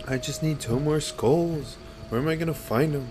I just need 2 more skulls. Where am I gonna find them?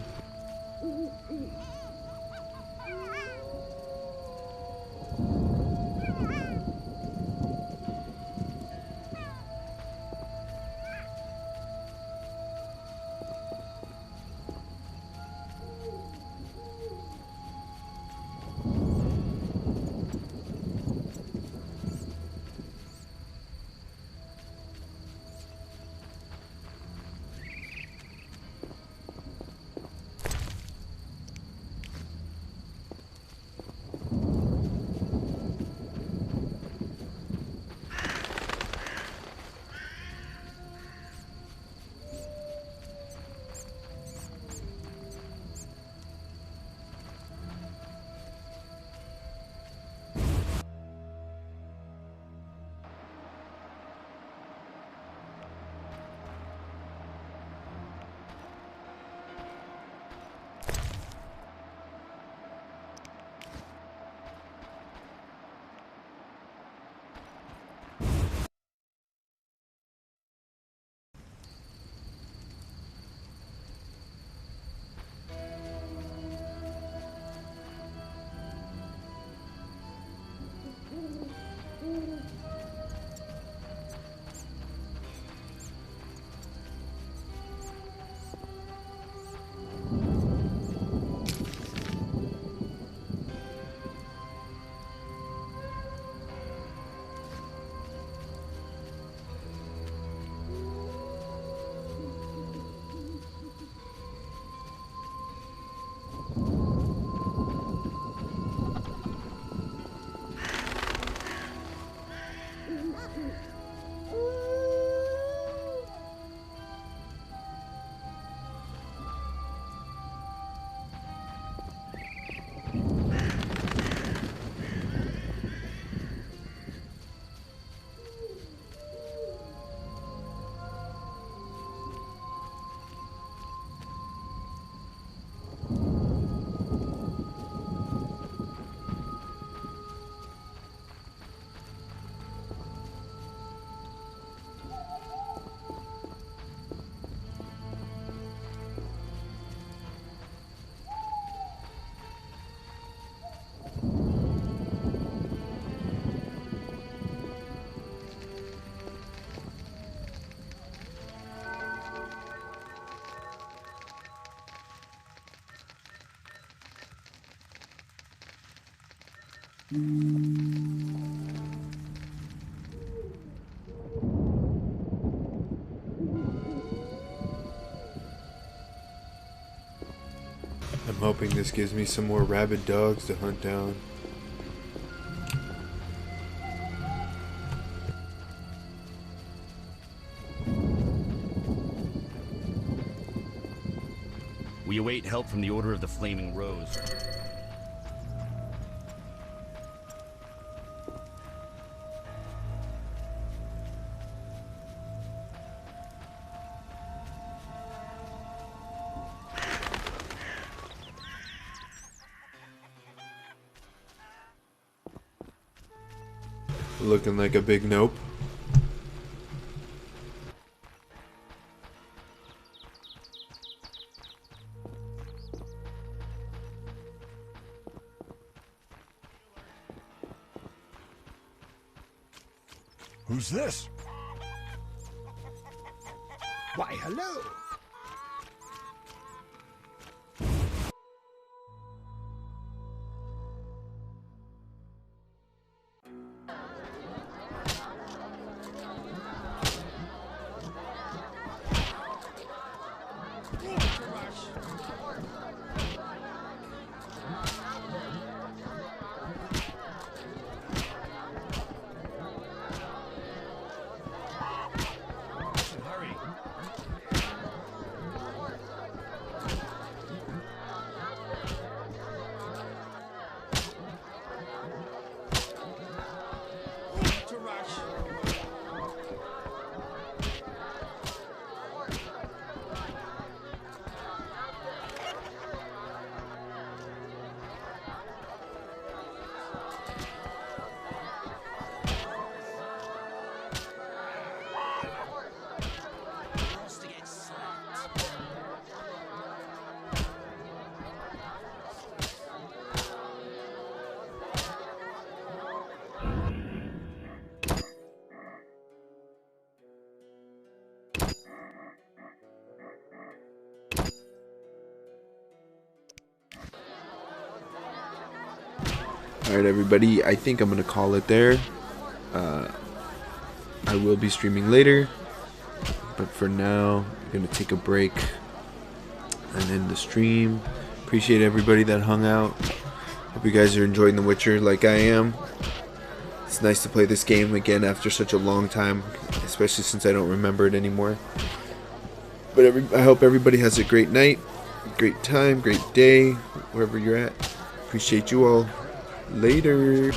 I'm hoping this gives me some more rabid dogs to hunt down. We await help from the Order of the Flaming Rose. Looking like a big nope. Who's this? Why, hello. Alright everybody, I think I'm going to call it there. I will be streaming later, but for now, I'm going to take a break and end the stream. Appreciate everybody that hung out. Hope you guys are enjoying The Witcher like I am. It's nice to play this game again after such a long time, especially since I don't remember it anymore. But I hope everybody has a great night, great time, great day, wherever you're at. Appreciate you all. Later.